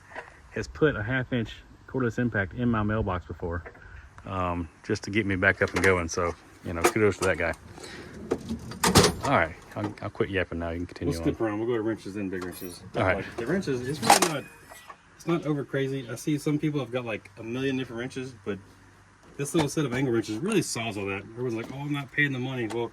has put a 1/2 inch cordless impact in my mailbox before, just to get me back up and going. So, you know, kudos to that guy. All right, I'll quit yapping now. You can continue We'll on. skip around. We'll go to wrenches and big wrenches. All right. Like, the wrenches, it's really not, it's not over crazy. I see some people have got like a million different wrenches, but this little set of angle wrenches really solves all that. Everyone's like, oh, I'm not paying the money. Well,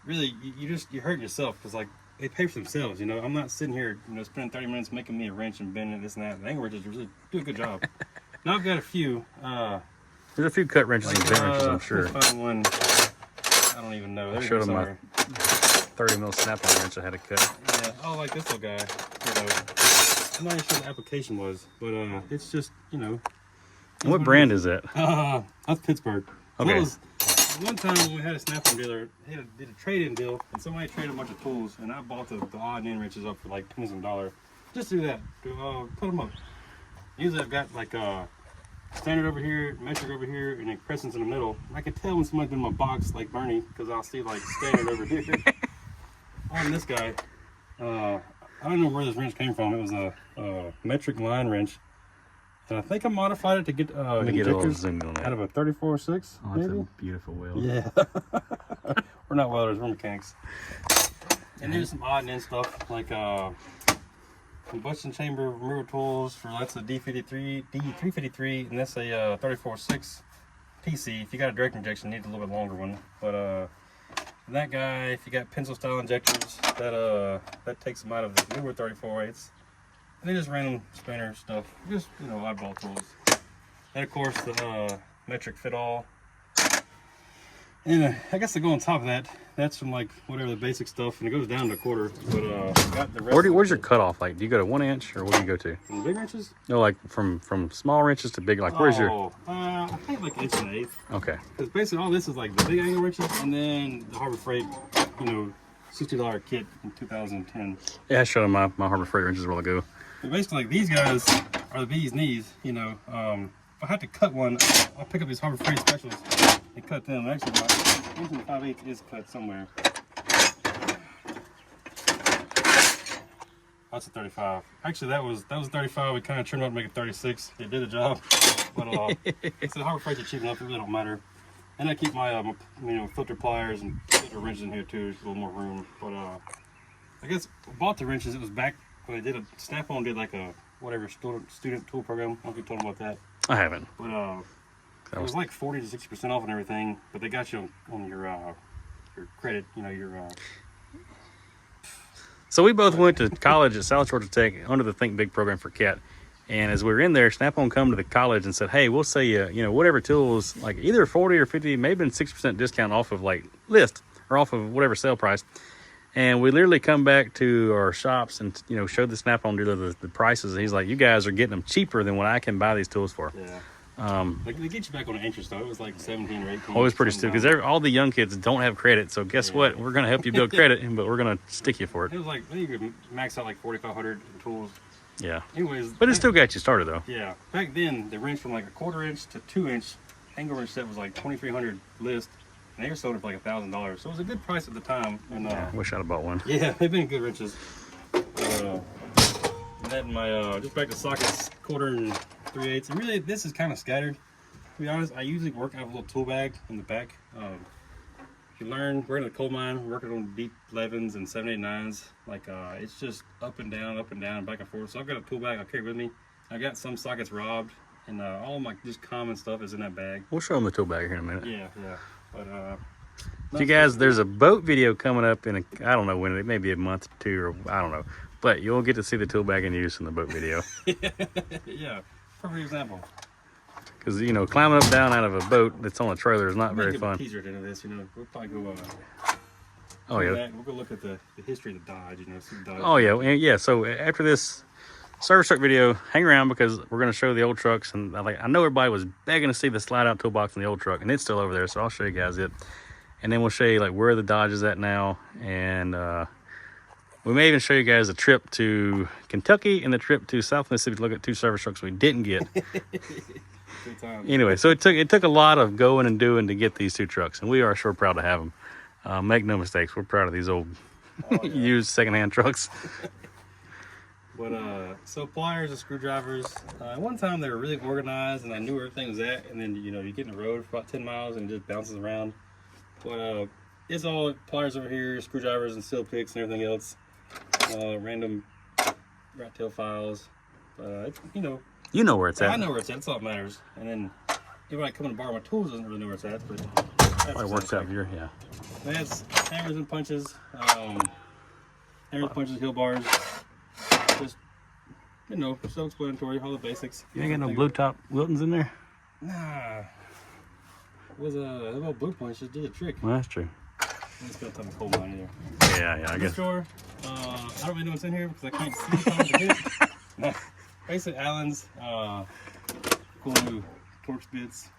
really, you're hurting yourself, because like they pay for themselves. You know, I'm not sitting here, you know, spending 30 minutes making me a wrench and bending this and that. The angle wrenches really do a good job. Now I've got a few. There's a few cut wrenches and bend wrenches, I'm sure. Let's find one. I don't even know. I showed him my 30 mil snap-on wrench I had to cut. Yeah, oh, like this little guy. You know, I'm not even sure what the application was, but it's just, you know. And what brand is that? That's Pittsburgh. So Okay. that was one time when we had a snap-on dealer, they did a trade-in deal, and somebody traded a bunch of tools, and I bought the odd and end wrenches up for like pennies on the dollar. Just do that. Put them up. Usually I've got like standard over here, metric over here, and then crescents in the middle. I can tell when somebody's been in my box, like Bernie, because I'll see like standard over here. On this guy, I don't know where this wrench came from. It was a metric line wrench, and I think I modified it to get Let me get a little injectors zoom on out that. of a 34.6. Oh, that's maybe. a beautiful wheel. Yeah. We're not welders, we're mechanics. And there's some odd and end stuff like combustion chamber removal tools for that's a D353, and that's a 34.6 PC. If you got a direct injection, you need a little bit longer one. But that guy, if you got pencil style injectors, that takes them out of the newer 34.8s. And then just random spanner stuff, just oddball tools. And of course the metric fit all. And I guess to go on top of that, that's from like whatever the basic stuff, and it goes down to a quarter. But got the rest. Where's your cutoff? Like, do you go to 1 inch, or what do you go to? From big wrenches? No, like from small wrenches to big. Like, where's your? I think like 1/8. Okay. Because basically all this is like the big angle wrenches, and then the Harbor Freight, $60 kit from 2010. Yeah, I showed them my Harbor Freight wrenches a while ago. But basically, like, these guys are the bee's knees. If I had to cut one, I'll pick up these Harbor Freight specials and cut them. Actually, my engine 5/8 is cut somewhere. That's a 35. Actually, that was 35. We kind of trimmed up to make it 36. It did the job, but it's the Harbor Freight are cheap enough. It really don't matter. And I keep my filter pliers and filter wrenches in here too. There's a little more room. But I guess I bought the wrenches. It was back when they did Snap-on did like a whatever student tool program. I don't know if you told them about that. I haven't. But it was like 40 to 60% off and everything. But they got you on your credit. So we both went to college at South Georgia Tech under the Think Big program for CAT. And as we were in there, Snap-on come to the college and said, hey, we'll sell you, whatever tools, like either 40 or 50, maybe 60% discount off of like list or off of whatever sale price. And we literally come back to our shops and, showed the Snap-on dealer the prices. And he's like, you guys are getting them cheaper than what I can buy these tools for. Yeah. Like they get you back on the interest though. It was like 17 or 18. Always pretty stupid because all the young kids don't have credit. So guess what? We're going to help you build credit, but we're going to stick you for it. It was like, I think you could max out like 4,500 in tools. Yeah. Anyways. But it still got you started though. Yeah. Back then, the wrench from like a 1/4 inch to 2 inch angle wrench set was like 2,300 list. And they were sold it for like $1,000. So it was a good price at the time. And yeah, wish I'd have bought one. Yeah, they've been good wrenches. And then my, just back to sockets, 1/4 and 3/8. And really, this is kind of scattered. To be honest, I usually work out of a little tool bag in the back. If you learn, we're in a coal mine, working on deep 11s and 789s. Like, it's just up and down, back and forth. So I've got a tool bag I carry with me. I got some sockets robbed, and all my just common stuff is in that bag. We'll show them the tool bag here in a minute. Yeah. But you guys, there's a boat video coming up in I don't know when, it may be a month or two, or I don't know. But you'll get to see the tool bag in use in the boat video. Yeah, perfect example. Because, climbing up down out of a boat that's on a trailer is not very fun. Teaser into this, we'll probably go. Oh yeah. We'll go look at the history of the Dodge, see the Dodge. Oh yeah. So after this service truck video, hang around because we're going to show the old trucks, and I know everybody was begging to see the slide out toolbox in the old truck, and it's still over there. So I'll show you guys it, and then we'll show you like where the Dodge is at now, and we may even show you guys a trip to Kentucky and the trip to South Mississippi to look at 2 service trucks we didn't get. Anyway, so it took a lot of going and doing to get these 2 trucks, and we are sure proud to have them. Make no mistakes, we're proud of these old used secondhand trucks. But so pliers and screwdrivers. At one time they were really organized, and I knew where everything was at. And then you get in the road for about 10 miles and it just bounces around. But it's all pliers over here, screwdrivers and seal picks and everything else. Random rat tail files. It's, you know where it's at. I know where it's at. That's all that matters. And then everybody coming to borrow my tools doesn't really know where it's at, but it works out here. Yeah. That's hammers and punches. Hammers, punches, hill bars. Just self-explanatory, all the basics. You ain't got no blue top Wiltons in there? Nah. It was a little blue punch just did a trick. Well, that's true. I'm just gonna tell the coal mine either. Yeah, I guess. Drawer. I don't really know what's in here because I can't see how to get it. Basic Allen's, cool new torch bits,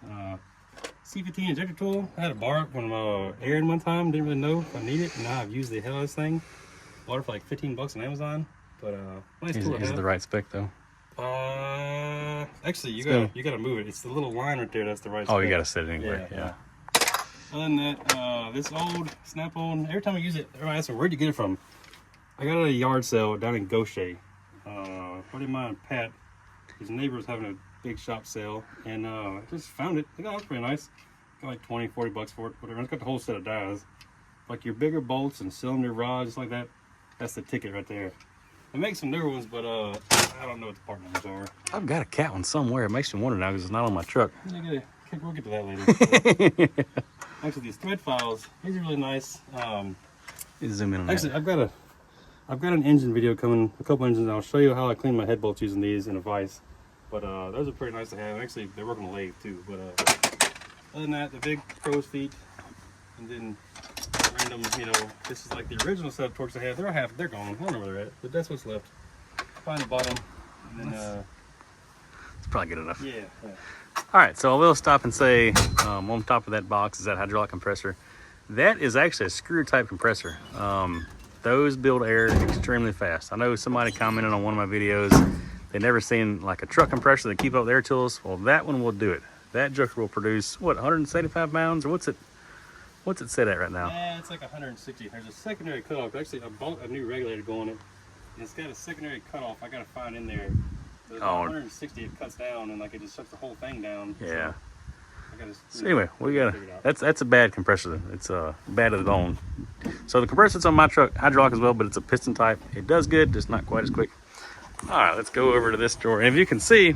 C15 injector tool. I had to borrow it from Aaron one time. Didn't really know if I need it, and now I've used the hell out of this thing. Bought it for like $15 on Amazon. But nice tool. Is it the right spec though? Actually, you gotta move it. It's the little line right there. That's the right spec. Oh, you gotta set it anyway. Yeah. Other than that, this old Snap-on. Every time I use it, everybody asks me, where'd you get it from? I got it at a yard sale down in Gaucher. A buddy of mine, Pat, his neighbor was having a big shop sale, and I just found it. I got it pretty nice. Got like $20, $40 for it, whatever. It's got the whole set of dies. like your bigger bolts and cylinder rods like that, that's the ticket right there. They make some newer ones, but I don't know what the part numbers are. I've got a cat one somewhere. It makes me wonder now because it's not on my truck. Yeah, we'll get to that later. Actually, these thread files, these are really nice. Zoom in on Actually, that. I've got an engine video coming, a couple engines, and I'll show you how I clean my head bolts using these in a vise. But those are pretty nice to have. Actually, they work on a lathe too. But other than that, the big crow's feet, and then random, you know, this is like the original set of torques I had. They're gone. I don't know where they're at, but that's what's left. Find the bottom, and then It's probably good enough. yeah. All right, so I will stop and say, on top of that box is that hydraulic compressor. That is actually a screw type compressor. Those build air extremely fast. I know somebody commented on one of my videos, they never seen like a truck compressor that keep up with air tools. Well, that one will do it. That joker will produce, what, 175 pounds, or what's it set at right now? Yeah, it's like 160. There's a secondary cutoff. Actually, I bought a new regulator going it, and it's got a secondary cutoff. I gotta find in there. There's 160. It cuts down, and like it just shuts the whole thing down. Yeah. So anyway, we got that's a bad compressor. It's bad to the bone. So the compressor that's on my truck, hydraulic as well, but it's a piston type. It does good, just not quite as quick. All right, let's go over to this drawer. And if you can see,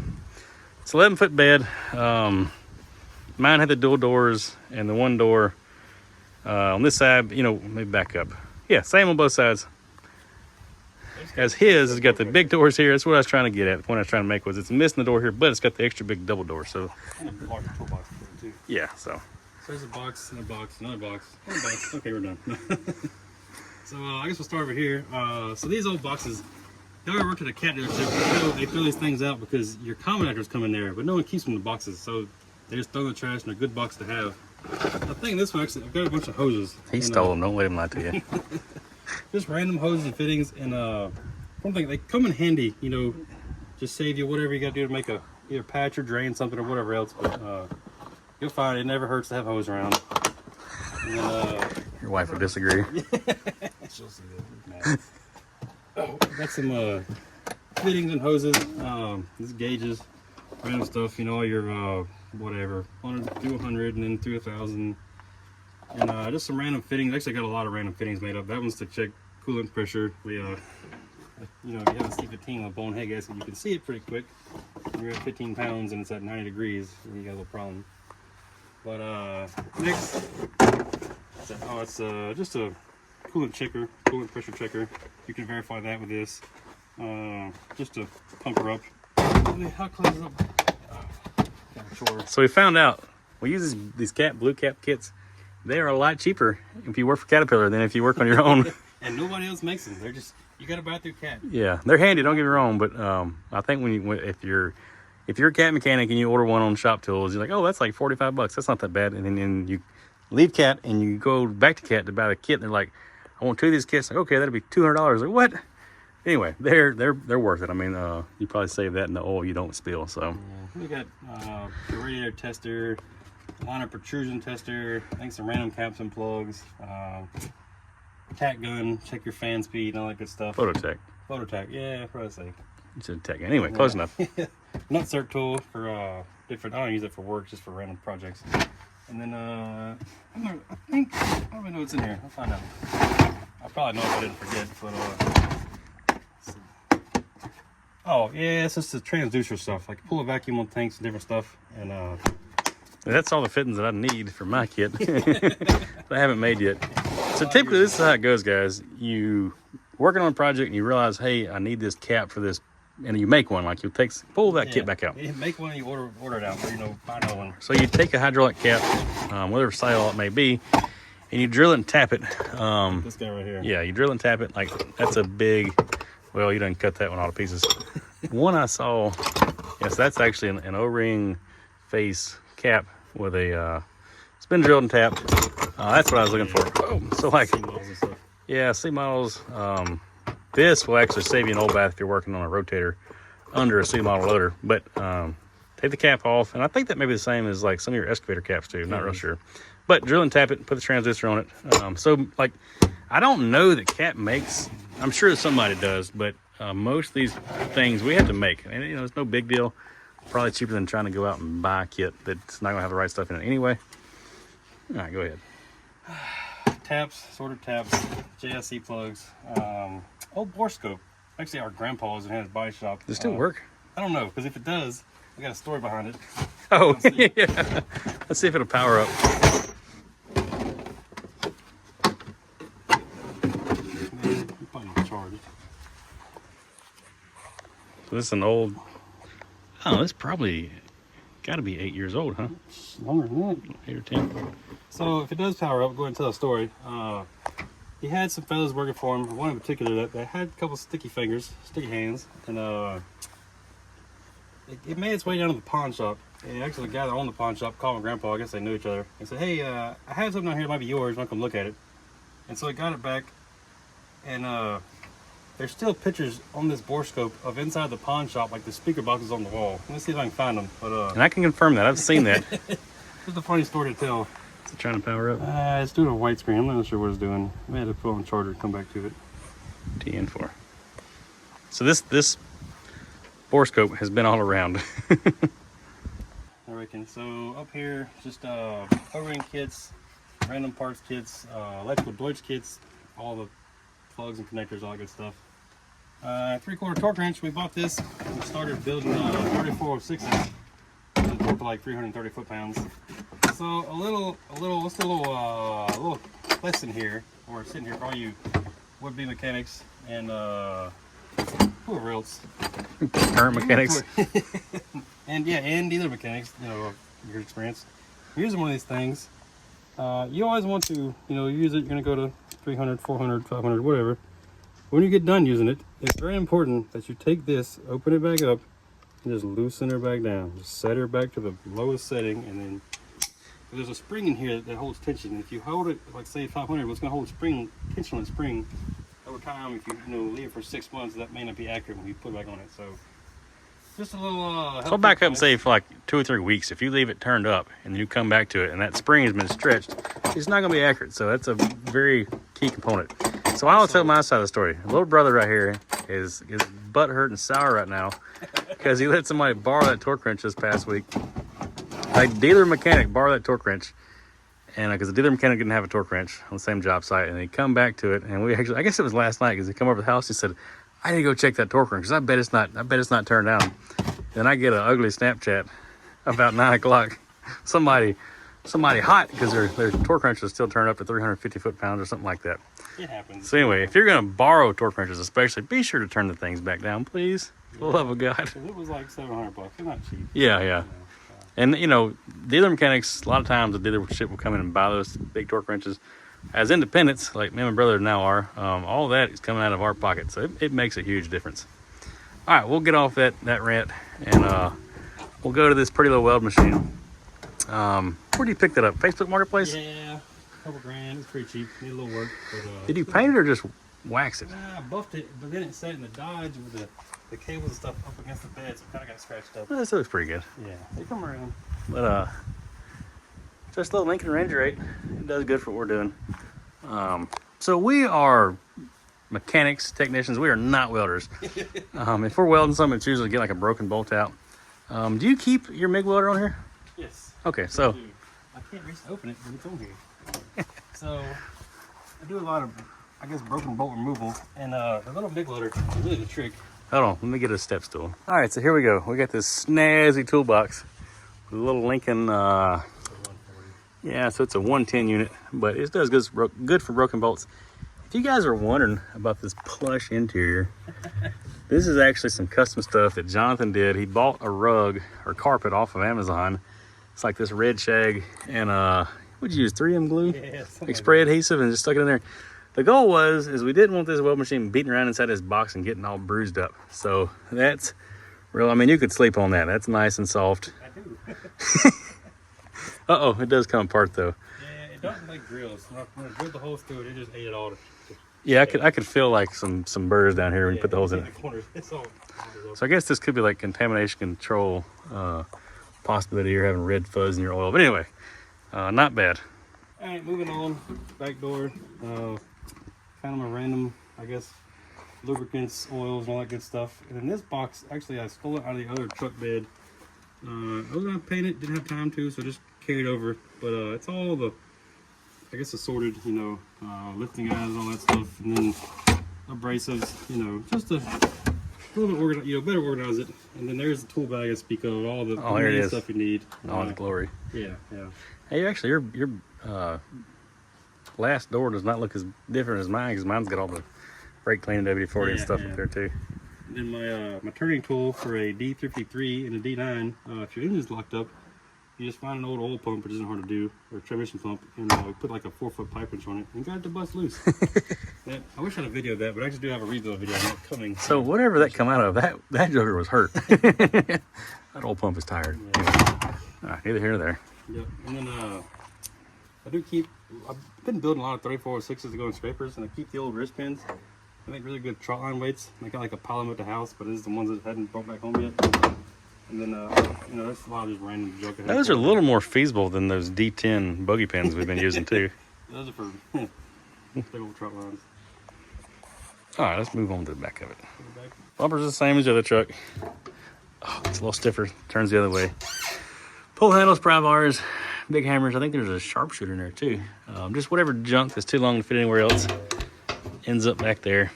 it's 11-foot bed. Mine had the dual doors and the one door on this side. You know, let me back up. Yeah, same on both sides. As his has got the big doors here. That's what I was trying to get at. The point I was trying to make was it's missing the door here, but it's got the extra big double door. So and a larger toolbox too. Yeah, so there's a box and a box, another box, another box. Okay, we're done. So I guess we'll start over here. So these old boxes, they ever worked at a cat dealership, they throw these things out because your combinators come in there, but no one keeps them in the boxes, so they just throw in the trash, and they're a good box to have. I think this one actually, I've got a bunch of hoses. He stole them. Don't let him lie to you. Just random hoses and fittings, and one thing, they come in handy, you know, just save you whatever you got to do to make a either patch or drain something or whatever else. But you'll find it never hurts to have hose around. And then, your wife would disagree. She'll see that. Oh, got some fittings and hoses. These gauges, random stuff. You know, all your whatever, 100 through 100, and then through 1,000. And just some random fittings. Actually, I got a lot of random fittings made up. That one's to check coolant pressure. We, you know, if you have a C15 with bonehead gasket, you can see it pretty quick. When you're at 15 pounds and it's at 90 degrees, then you got a little problem. But next, it's just a coolant checker, coolant pressure checker. You can verify that with this. Just to pump her up. How close is up? So we found out we use these blue cap kits. They are a lot cheaper if you work for Caterpillar than if you work on your own. And nobody else makes them. They're just, you got to buy through Cat. Yeah, they're handy. Don't get me wrong, but I think if you're a cat mechanic and you order one on Shop Tools, you're like, oh, that's like $45. That's not that bad. And then you leave Cat and you go back to Cat to buy the kit. And they're like, I want 2 of these kits. Like, okay, that'll be $200. Like, what? Anyway, they're worth it. I mean, you probably save that in the oil you don't spill. So yeah, we got the radiator tester, liner protrusion tester, I think some random caps and plugs, tack gun, check your fan speed, and all that good stuff. Phototech. Phototech, yeah, probably say. You said tech. Anyway, close enough. Nut cert tool for different. I don't use it for work, just for random projects. And then I don't even know what's in here. I'll find out. I probably know if I didn't forget, but oh yeah, it's just the transducer stuff. Like pull a vacuum on tanks and different stuff, and that's all the fittings that I need for my kit. That I haven't made yet. So typically this is how it goes, guys. You working on a project and you realize, hey, I need this cap for this, and you make one. Like you pull that kit back out. You make one and you order it out, or find another one. So you take a hydraulic cap, whatever style it may be, and you drill it and tap it. This guy right here. Yeah, you drill and tap it. Like that's a big. Well, you didn't cut that one all to pieces. One I saw. Yes, that's actually an O-ring face cap with a it's been drilled and tapped. That's what I was looking for. Oh, so like, yeah, C models. This will actually save you an old bath if you're working on a rotator under a C model loader. But take the cap off, and I think that may be the same as like some of your excavator caps too. Not real sure. But drill and tap it, put the transducer on it. So like, I don't know that Cat makes. I'm sure somebody does, but most of these things we have to make, and it's no big deal. Probably cheaper than trying to go out and buy a kit that's not gonna have the right stuff in it anyway. All right, go ahead. taps, sorted taps, JSC plugs, old bore scope. Actually, our grandpa's in his body shop. Does it still work? I don't know, because if it does, I got a story behind it. Oh, yeah. Let's see if it'll power up. So this is an old. Oh, it's probably got to be 8 years old, huh? Longer than that. 8 or 10. So if it does power up, go ahead and tell a story. He had some fellas working for him. One in particular that had a couple sticky hands, and it made its way down to the pawn shop. And actually, the guy that owned the pawn shop called my grandpa. I guess they knew each other. And said, "Hey, I have something down here that might be yours. Want to come look at it?" And so I got it back, and there's still pictures on this bore scope of inside the pawn shop, like the speaker boxes on the wall. Let me see if I can find them. But And I can confirm that. I've seen that. It's a funny story to tell. Is it trying to power up? It's doing a white screen. I'm not sure what it's doing. I may have to put on the charger and come back to it. TN4. So this bore scope has been all around. I reckon. So up here, just O-ring kits, random parts kits, electrical Deutsch kits, all the plugs and connectors, all that good stuff. 3/4 torque wrench. We bought this. We started building 3406s. It torqued like 330 foot-pounds. So a little lesson here, or sitting here for all you would-be mechanics and whoever else. Current mechanics. And dealer mechanics, your experience. Using one of these things, you always want to, use it. You're going to go to 300, 400, 500, whatever. When you get done using it, it's very important that you take this, open it back up, and just loosen her back down. Just set her back to the lowest setting, and then there's a spring in here that holds tension. If you hold it, like say 500, what's going to hold tension on the spring over time, if you leave it for 6 months, that may not be accurate when you put it back on it. So just a little So I'll back up and say for like 2 or 3 weeks, if you leave it turned up and you come back to it and that spring has been stretched, it's not going to be accurate. So that's a very key component. So I'll tell my side of the story. Little brother right here is butt hurt and sour right now because he let somebody borrow that torque wrench this past week. A dealer mechanic borrowed that torque wrench, and because the dealer mechanic didn't have a torque wrench on the same job site, and he come back to it, and we actually, I guess it was last night, because he come over to the house, he said, "I need to go check that torque wrench because I bet it's not turned down." Then I get an ugly Snapchat about 9 o'clock. Somebody hot because their torque wrench is still turned up to 350 foot-pounds or something like that. It happens. So anyway, if you're going to borrow torque wrenches especially, be sure to turn the things back down, please. For the love of God. It was like $700. It's not cheap. Yeah. And, dealer mechanics, a lot of times the dealership will come in and buy those big torque wrenches. As independents, like me and my brother now are, all that is coming out of our pocket. So it makes a huge difference. All right, we'll get off that rant, and we'll go to this pretty little weld machine. Where do you pick that up? Facebook Marketplace? Yeah, a couple grand. It's pretty cheap. Need a little work. But, Did you paint it or just wax it? I buffed it, but then it sat in the Dodge with the cables and stuff up against the bed, so it kind of got scratched up. Well, this looks pretty good. Yeah, they come around. But just a little Lincoln Ranger 8. It does good for what we're doing. So we are mechanics, technicians. We are not welders. If we're welding something, it's usually get like a broken bolt out. Do you keep your MIG welder on here? Yes. Okay, so I can't reach to open it, but it's on here. So I do a lot of, broken bolt removal, and the little MIG welder is really the trick. hold on, let me get a step stool. All right, so here we go. We got this snazzy toolbox with a little Lincoln. Yeah, so it's a 110 unit, but it does good for broken bolts. If you guys are wondering about this plush interior, this is actually some custom stuff that Jonathan did. He bought a rug or carpet off of Amazon. It's like this red shag, and what'd you use, 3M glue? Yeah, like spray adhesive, and just stuck it in there. The goal is we didn't want this weld machine beating around inside this box and getting all bruised up. So that's real. I mean, you could sleep on that. That's nice and soft. I do. Uh-oh, it does come apart though. Yeah, it doesn't like drills. When I drilled the holes through it, it just ate it all. Yeah, I could feel like some burrs down here when you put the holes in it. The corners. It's all. So I guess this could be like contamination control possibility. You're having red fuzz in your oil. But anyway, not bad. All right, moving on. Back door. Kind of a random, lubricants, oils, and all that good stuff. And in this box, actually, I stole it out of the other truck bed. I was going to paint it, didn't have time to, so just carried over. But it's all the, assorted, lifting guides, all that stuff, and then abrasives, you know, just a little bit organized, you know, better organize it. And then there's the tool bag I speak of, all the main stuff you need. All the glory. Yeah, yeah. Hey, actually, your last door does not look as different as mine, because mine's got all the brake cleaning WD-40 and stuff up there too. And then my turning tool for a D53 and a D9, if your engine's locked up, you just find an old oil pump, which isn't hard to do, or a transmission pump, and we put like a 4-foot pipe wrench on it and got it to bust loose. I wish I had a video of that, but I just do have a rebuild video coming. So whatever that come out of, that joker was hurt. That old pump is tired. Yeah. Neither here nor there. Yep. And then I've been building a lot of 3406s to go in scrapers, and I keep the old wrist pins. I make really good trot line weights. I got like a pile of them at the house, but this is the ones that hadn't brought back home yet. And then, you know, that's a lot of just random junk. Those are a little more feasible than those D10 bogey pins we've been using too. Those are for big old trot lines. All right, let's move on to the back of it. Bumper's the same as the other truck. Oh, it's a little stiffer. Turns the other way. Pull handles, pry bars, big hammers. I think there's a sharpshooter in there too. Just whatever junk that's too long to fit anywhere else ends up back there.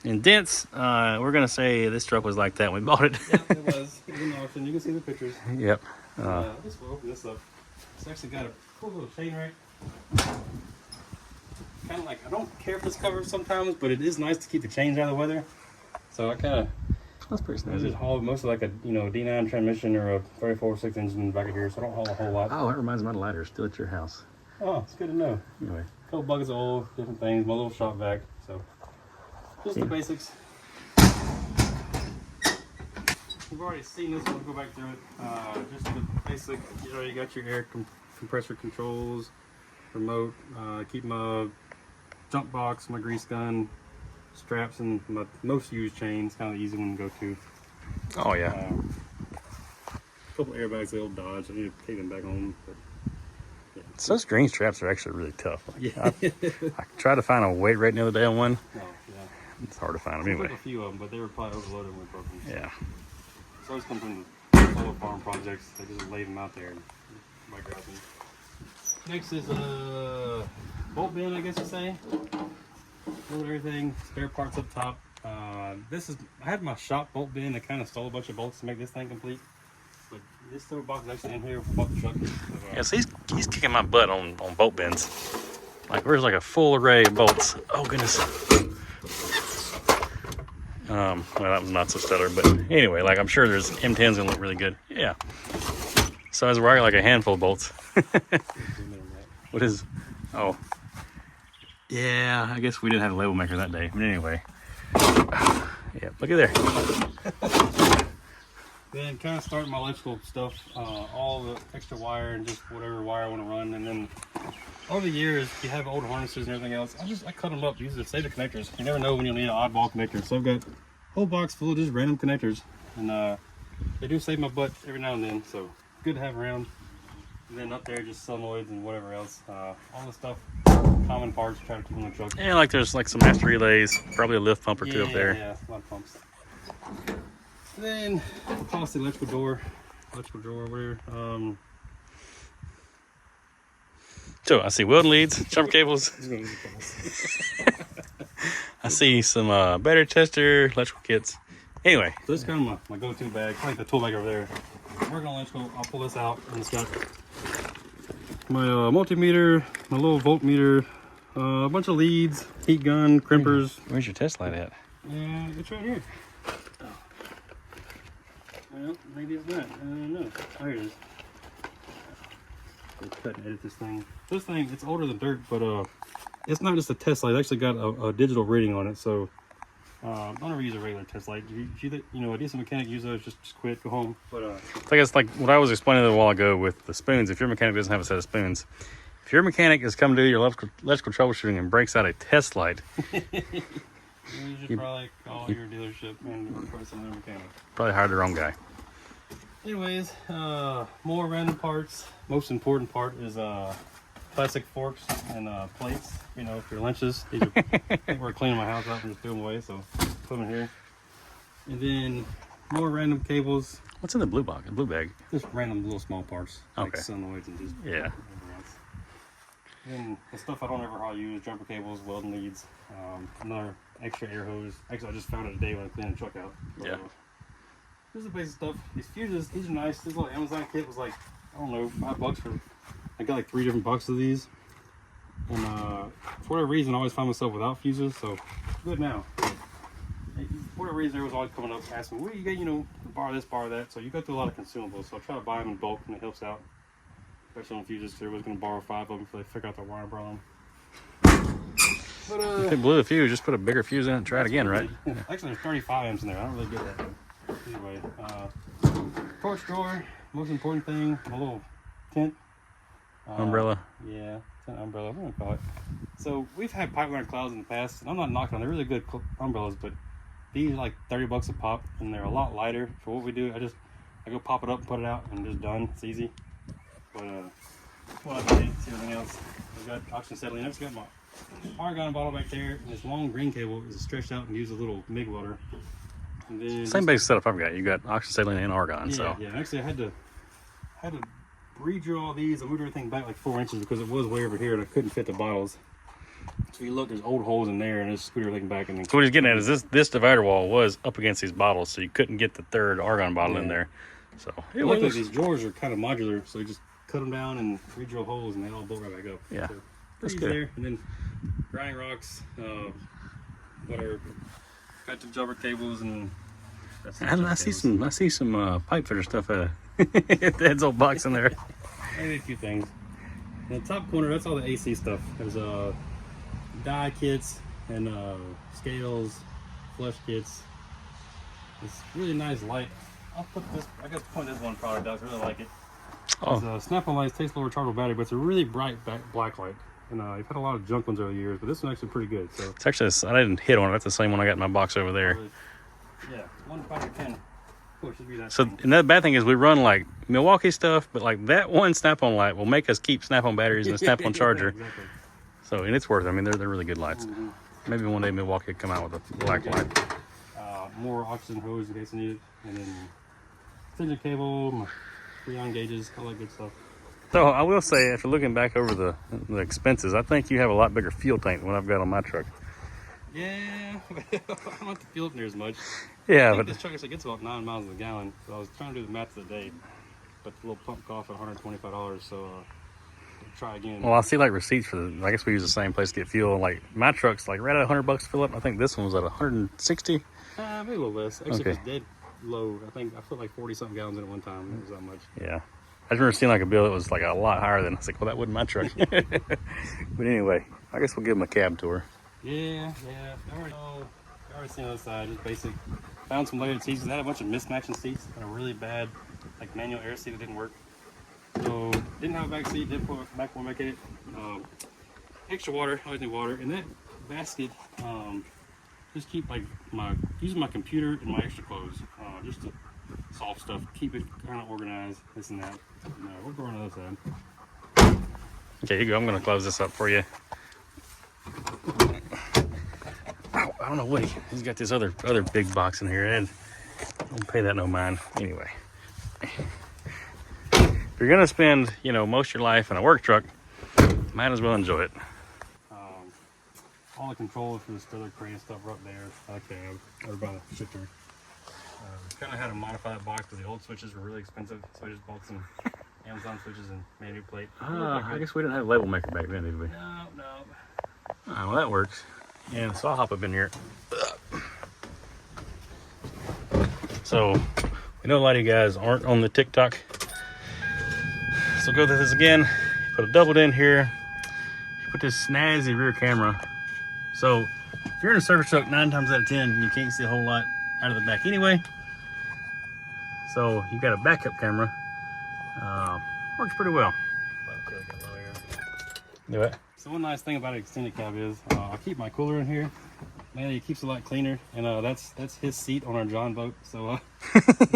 And dents, we're going to say this truck was like that when we bought it. Yeah, it was. It was an auction. You can see the pictures. Yep. This will open this up. It's actually got a cool little chain rack. Kind of like, I don't care if it's covered sometimes, but it is nice to keep the chains out of the weather. So I kind of, That's pretty I snazzy. just haul mostly like a, you know, D9 transmission or a 3406 engine back of here, so I don't haul a whole lot. Oh, that reminds me of my lighter still at your house. Oh, it's good to know. Anyway. A couple buckets of oil, different things, my little shop vac, so just the basics. You've already seen this one, go back through it. Just the basic, you know, you got your air compressor controls, remote, keep my jump box, my grease gun, straps, and my most used chains, kind of the easy one to go to. Oh, yeah. A couple airbags, the old Dodge, I need to take them back home. But yeah. So those green straps are actually really tough. Like, Yeah. I tried to find a weight rating the other day on one. Oh, yeah. It's hard to find them I anyway. took a few of them, but they were probably overloaded when we broke them. Yeah. So those come from the solar farm projects. They just laid them out there and might grab them. Next is a bolt bin, I guess you say. Load everything, spare parts up top. I had my shop bolt bin that kind of stole a bunch of bolts to make this thing complete. But this Toolbox is actually in here for both the truck. Yeah, so he's kicking my butt on bolt bins. Like, there's like a full array of bolts. Oh, goodness. Well, that was not so stellar, but anyway, like, I'm sure there's M10's gonna look really good. Yeah. So I was wearing like a handful of bolts. What is, oh. Yeah, I guess we didn't have a label maker that day, but anyway. Yeah, look at there. Then kind of start my electrical stuff, all the extra wire and just whatever wire I want to run. And then over the years, you have old harnesses and everything else. I cut them up, use the save the connectors. You never know when you'll need an oddball connector. So I've got a whole box full of just random connectors. And they do save my butt every now and then, so good to have around. And then up there, just solenoids and whatever else. All the stuff, common parts, try to keep on the truck. Yeah, like there's like some master relays, probably a lift pump or two up there. Yeah, a lot of pumps. And then across the electrical drawer, whatever. So I see welding leads, jumper cables. I see some battery tester, electrical kits. Anyway. So this is kind of my go-to bag. I like the tool bag over there. Working on electrical, I'll pull this out, and it's got my multimeter, my little voltmeter, a bunch of leads, heat gun, crimpers. Where's your test light at? And it's right here. Well, maybe it's not. No. Oh, here it is. I'll cut and edit this thing. This thing, it's older than dirt, but it's not just a test light. It's actually got a digital reading on it. So don't ever use a regular test light. You know, a decent mechanic use those. Just quit, go home. But I guess like what I was explaining a while ago with the spoons. If your mechanic doesn't have a set of spoons, if your mechanic is coming to do your electrical troubleshooting and breaks out a test light, you should probably call your dealership and request another mechanic. Probably hired the wrong guy. Anyways, more random parts. Most important part is plastic forks and plates. You know, for your lunches. These are, we're cleaning my house out and just threw them away, so put them in here. And then more random cables. What's in the blue bag? Just random little small parts. Okay. Like solenoids and just Yeah. And the stuff I don't ever hardly use, jumper cables, welding leads, another extra air hose. Actually, I just found it today when I cleaned the truck out. Yeah. This is the basic stuff. These fuses, these are nice. This little Amazon kit was like, I don't know, $5 for, I got like 3 different boxes of these. And for whatever reason, I always find myself without fuses, so good now. For whatever reason, there was always coming up asking me, well, you got, you know, borrow this, borrow that. So you go through a lot of consumables. So I try to buy them in bulk, and it helps out. Especially on fuses, because everyone's going to borrow 5 of them before they figure out their wire problem. But, if it blew the fuse, just put a bigger fuse in it and try it again, right? Actually, there's 35 amps in there. I don't really get that. Anyway, torch drawer, most important thing, a little tent. Umbrella. Yeah, tent umbrella, we're going to call it. So we've had pipeline clouds in the past, and I'm not knocking them. They're really good umbrellas, but these are like $30 a pop, and they're a lot lighter for what we do. I go pop it up and put it out, and just done. It's easy. But what I did, see everything else. I've got Oxy-acetylene. I've just got my argon bottle back there, and this long green cable is stretched out and use a little MIG welder. And then Same basic setup I've got. You got Oxy-acetylene and argon. Yeah, so yeah. Actually, I had to re-drill all these. I moved everything back like 4 inches because it was way over here and I couldn't fit the bottles. So you look, there's old holes in there, and just screw everything back. And then so what he's getting at is this divider wall was up against these bottles, so you couldn't get the third argon bottle in there. So it looks like these drawers are kind of modular, so you just cut them down and re-drill holes, and they all bolt right back up. Yeah, so that's good. There. And then grinding rocks, whatever, got the jumper cables, and I see some pipe fitter stuff. That's old box in there. Maybe a few things. In the top corner, that's all the AC stuff. There's die kits and scales, flush kits. It's really nice light. I'll put this. I guess point this one product out. I really like it. Oh, It's Snap-on lights, takes low rechargeable battery, but it's a really bright black light. And I've had a lot of junk ones over the years, but this one's actually pretty good. So it's actually I didn't hit on it. That's the same one I got in my box over there. yeah, 1 5 10. So another bad thing is we run like Milwaukee stuff, but like that one Snap-on light will make us keep Snap-on batteries and a Snap-on charger. Exactly. So and it's worth it. I mean, they're really good lights. Mm-hmm. Maybe one day Milwaukee could come out with a black light. More oxygen hose in case I need it, and then extension cable, my freon gauges, all that good stuff. So I will say, after looking back over the expenses, I think you have a lot bigger fuel tank than what I've got on my truck. Yeah, I don't have to fill up near as much. Yeah, but but this truck actually gets about 9 miles a gallon. So I was trying to do the math of the day, but the little pump cost $125. So we'll try again. well, I see like receipts for the. I guess we use the same place to get fuel. Like my truck's like right at $100 to fill up. I think this one was at 160. Maybe a little less. Actually, Okay. it's dead low. I think I put like 40-something gallons in at one time. It was that much. Yeah, I just remember seeing like a bill that was like a lot higher than. I was like, well, that wasn't my truck. But anyway, I guess we'll give them a cab tour. Yeah. I already seen the other side. Just basic. Found some layered seats. They had a bunch of mismatching seats and a really bad like manual air seat that didn't work. So didn't have a back seat. Didn't put back one back in it. Extra water. Always need water. And that basket. Just keep like using my computer and my extra clothes. Just to solve stuff. Keep it kind of organized. This and that. No, we're going to the other side. Okay, here you go. I'm gonna close this up for you. Oh, I don't know what he's got this other big box in here, and don't pay that no mind. Anyway, if you're gonna spend most of your life in a work truck, might as well enjoy it. All the controls for this other crane stuff are up there. I cab or by the shifter. Kind of had to modify that box because the old switches were really expensive, so I just bought some Amazon switches and manual plate. I guess we didn't have a label maker back then, did we? No. Well, that works. And so I'll hop up in here. So we know a lot of you guys aren't on the TikTok. So go through this again. Put a doubled in here. Put this snazzy rear camera. So if you're in a service truck, 9 times out of 10, you can't see a whole lot out of the back anyway. So you've got a backup camera. Works pretty well. Do it. So one nice thing about an extended cab is I keep my cooler in here. Man, it keeps it a lot cleaner, and that's his seat on our John boat. So I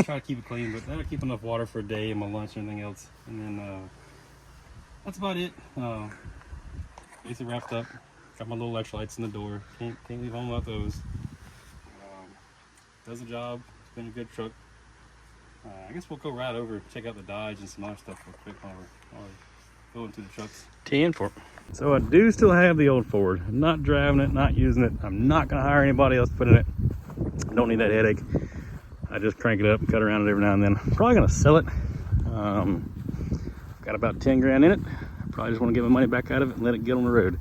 try to keep it clean, but that'll keep enough water for a day and my lunch and everything else. And then that's about it. Basically wrapped up. Got my little electrolytes in the door. Can't leave home without those. Does the job. It's been a good truck. I guess we'll go right over, check out the Dodge and some other stuff real quick while we're going through the trucks. T in for it. So I do still have the old Ford. I'm not driving it, not using it. I'm not gonna hire anybody else to put in it. I don't need that headache. I just crank it up and cut around it every now and then. I'm probably gonna sell it. Got about 10 grand in it. Probably just want to get my money back out of it and let it get on the road.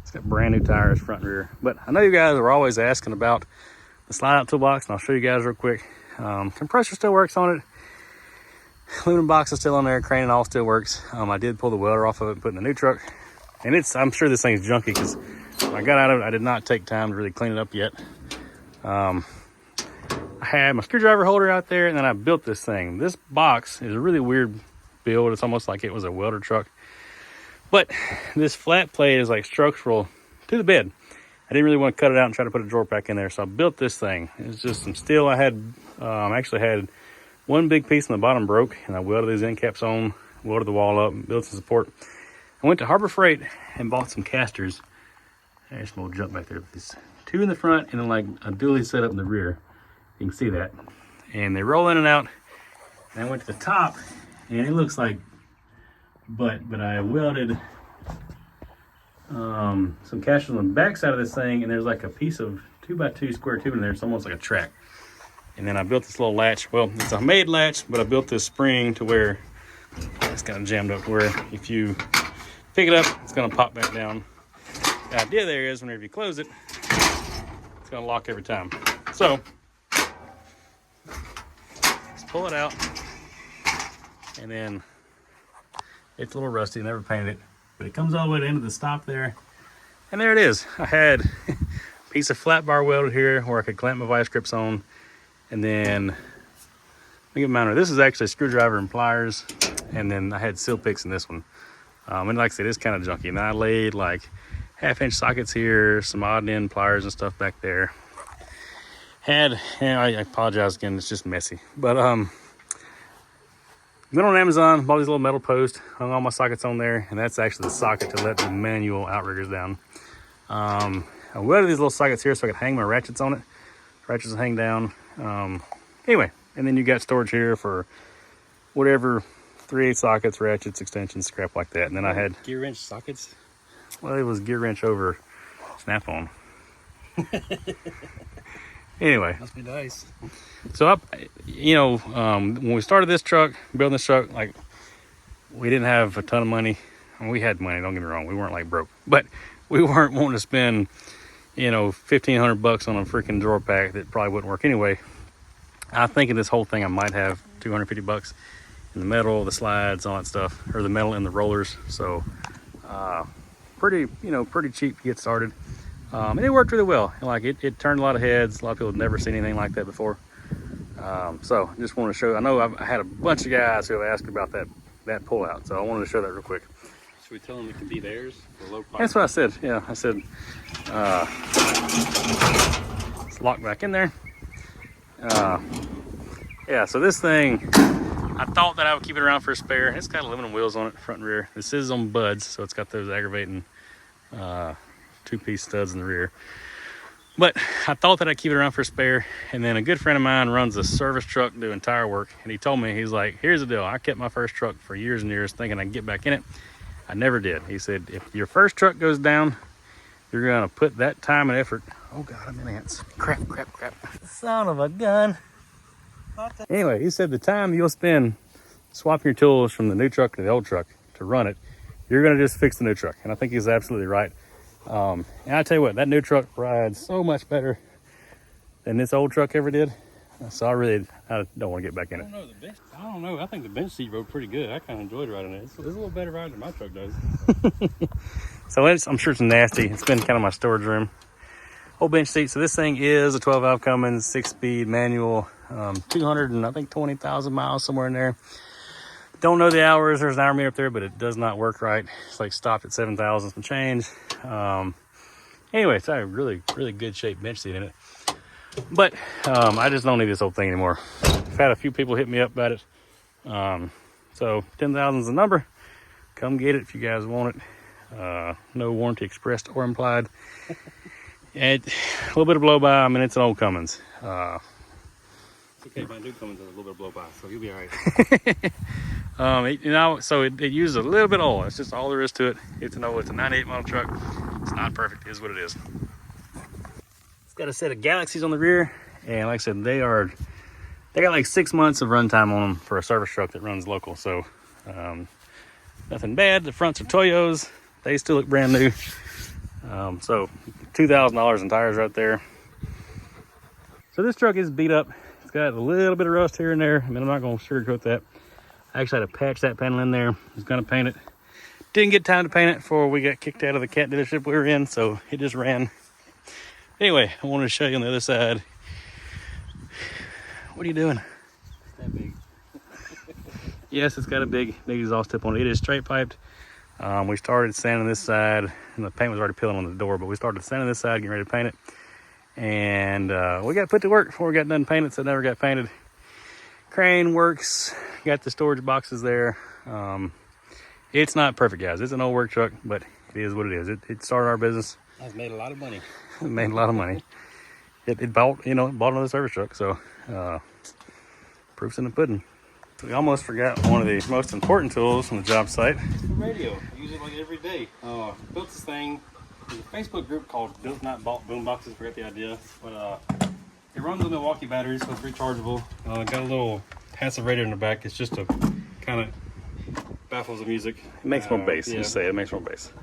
It's got brand new tires, front and rear. But I know you guys are always asking about the slide out toolbox, and I'll show you guys real quick. Compressor still works on it. Aluminum box is still on there. Crane and all still works. I did pull the welder off of it and put it in the new truck. And I'm sure this thing's junky because when I got out of it, I did not take time to really clean it up yet. I had my screwdriver holder out there, and then I built this thing. This box is a really weird build. It's almost like it was a welder truck. But this flat plate is like structural to the bed. I didn't really want to cut it out and try to put a drawer back in there, so I built this thing. It's just some steel. I had actually had one big piece on the bottom broke, and I welded these end caps on, welded the wall up, and built some support. I went to Harbor Freight and bought some casters. There's some old junk back there. There's 2 in the front and then like a dually set up in the rear. You can see that. And they roll in and out. And I went to the top, and it looks like but I welded some casters on the back side of this thing, and there's like a piece of 2x2 square tube in there. It's almost like a track. And then I built this little latch. Well, it's a made latch, but I built this spring to where it's kind of jammed up to where if you pick it up, it's going to pop back down. The idea there is whenever you close it, it's going to lock every time. So let's pull it out, and then it's a little rusty, never painted it, but it comes all the way to the end of the stop there. And there it is. I had a piece of flat bar welded here where I could clamp my vice grips on. And then, let me get mine. This is actually a screwdriver and pliers. And then I had seal picks in this one. And like I said, it's kind of junky. And I laid like 1/2-inch sockets here, some odd end pliers and stuff back there. And I apologize again, it's just messy. But went on Amazon, bought these little metal posts, hung all my sockets on there, and that's actually the socket to let the manual outriggers down. I welded these little sockets here so I could hang my ratchets on it. Ratchets will hang down. Anyway, and then you got storage here for whatever 3/8 sockets, ratchets, extensions, crap like that. And then I had gear wrench sockets. Well, it was gear wrench over snap-on. Anyway, Must be nice. So when we started this truck, building this truck, like we didn't have a ton of money. I mean, we had money, don't get me wrong, we weren't like broke, but we weren't wanting to spend $1,500 on a freaking drawer pack that probably wouldn't work anyway. I think in this whole thing I might have $250 in the metal, the slides, all that stuff, or the metal and the rollers. So pretty cheap to get started. And it worked really well. Like it turned a lot of heads. A lot of people had never seen anything like that before. So just wanted to show. I know I had a bunch of guys who have asked about that pull out, so I wanted to show that real quick. Should we tell them it can be theirs for low price? That's what I said. Yeah, I said it's locked back in there. Yeah. So this thing, I thought that I would keep it around for a spare. It's got aluminum wheels on it, front and rear. This is on buds, so it's got those aggravating 2-piece studs in the rear. But I thought that I'd keep it around for a spare. And then a good friend of mine runs a service truck doing tire work. And he told me, he's like, here's the deal. I kept my first truck for years and years thinking I'd get back in it. I never did. He said, if your first truck goes down, you're going to put that time and effort. Oh God, I'm in ants. Crap. Son of a gun. Anyway, he said the time you'll spend swapping your tools from the new truck to the old truck to run it, you're going to just fix the new truck. And I think he's absolutely right. And I tell you what, that new truck rides so much better than this old truck ever did. So I don't want to get back in it. I don't know. I think the bench seat rode pretty good. I kind of enjoyed riding it. It's a little better ride than my truck does. So I'm sure it's nasty. It's been kind of my storage room. Old bench seat. So this thing is a 12-valve Cummins, 6-speed manual, 220,000 miles somewhere in there. Don't know the hours. There's an hour meter up there, but it does not work right. It's like stopped at 7,000 some change. Anyway, it's a really, really good shape bench seat in it. But I just don't need this whole thing anymore. I've had a few people hit me up about it. So 10,000 is the number. Come get it if you guys want it. No warranty expressed or implied. And a little bit of blow by. I mean, it's an old Cummins. Okay, my dude coming to a little bit of blow by, so you'll be all right. You know, so it uses a little bit of oil. It's just all there is to it. You have to know it's a 98 model truck. It's not perfect, it is what it is. It's got a set of Galaxies on the rear, and like I said, they got like 6 months of runtime on them for a service truck that runs local. So nothing bad. The fronts are Toyos. They still look brand new. So $2,000 in tires right there. So this truck is beat up. It's got a little bit of rust here and there. I mean, I'm not going to sugarcoat that. I actually had to patch that panel in there. I was going to paint it. Didn't get time to paint it before we got kicked out of the cat dealership we were in, so it just ran. Anyway, I wanted to show you on the other side. What are you doing? It's that big. Yes, it's got a big exhaust tip on it. It is straight piped. We started sanding this side, and the paint was already peeling on the door, but we started sanding this side, getting ready to paint it. And we got put to work before we got done painted, so it never got painted. Crane works, got the storage boxes there. It's not perfect, guys. It's an old work truck, but it is what it is. It started our business. I've made a lot of money. It made a lot of money. It bought another service truck, so proof's in the pudding. We almost forgot one of the most important tools on the job site. The radio. I use it like every day. Built this thing. There's a Facebook group called Built Not Bought Boom Boxes. Forget the idea, but it runs on Milwaukee batteries, so it's rechargeable. Got a little passive radio in the back. It's just to kind of baffles the music. It makes more bass. Yeah. You say it makes more bass.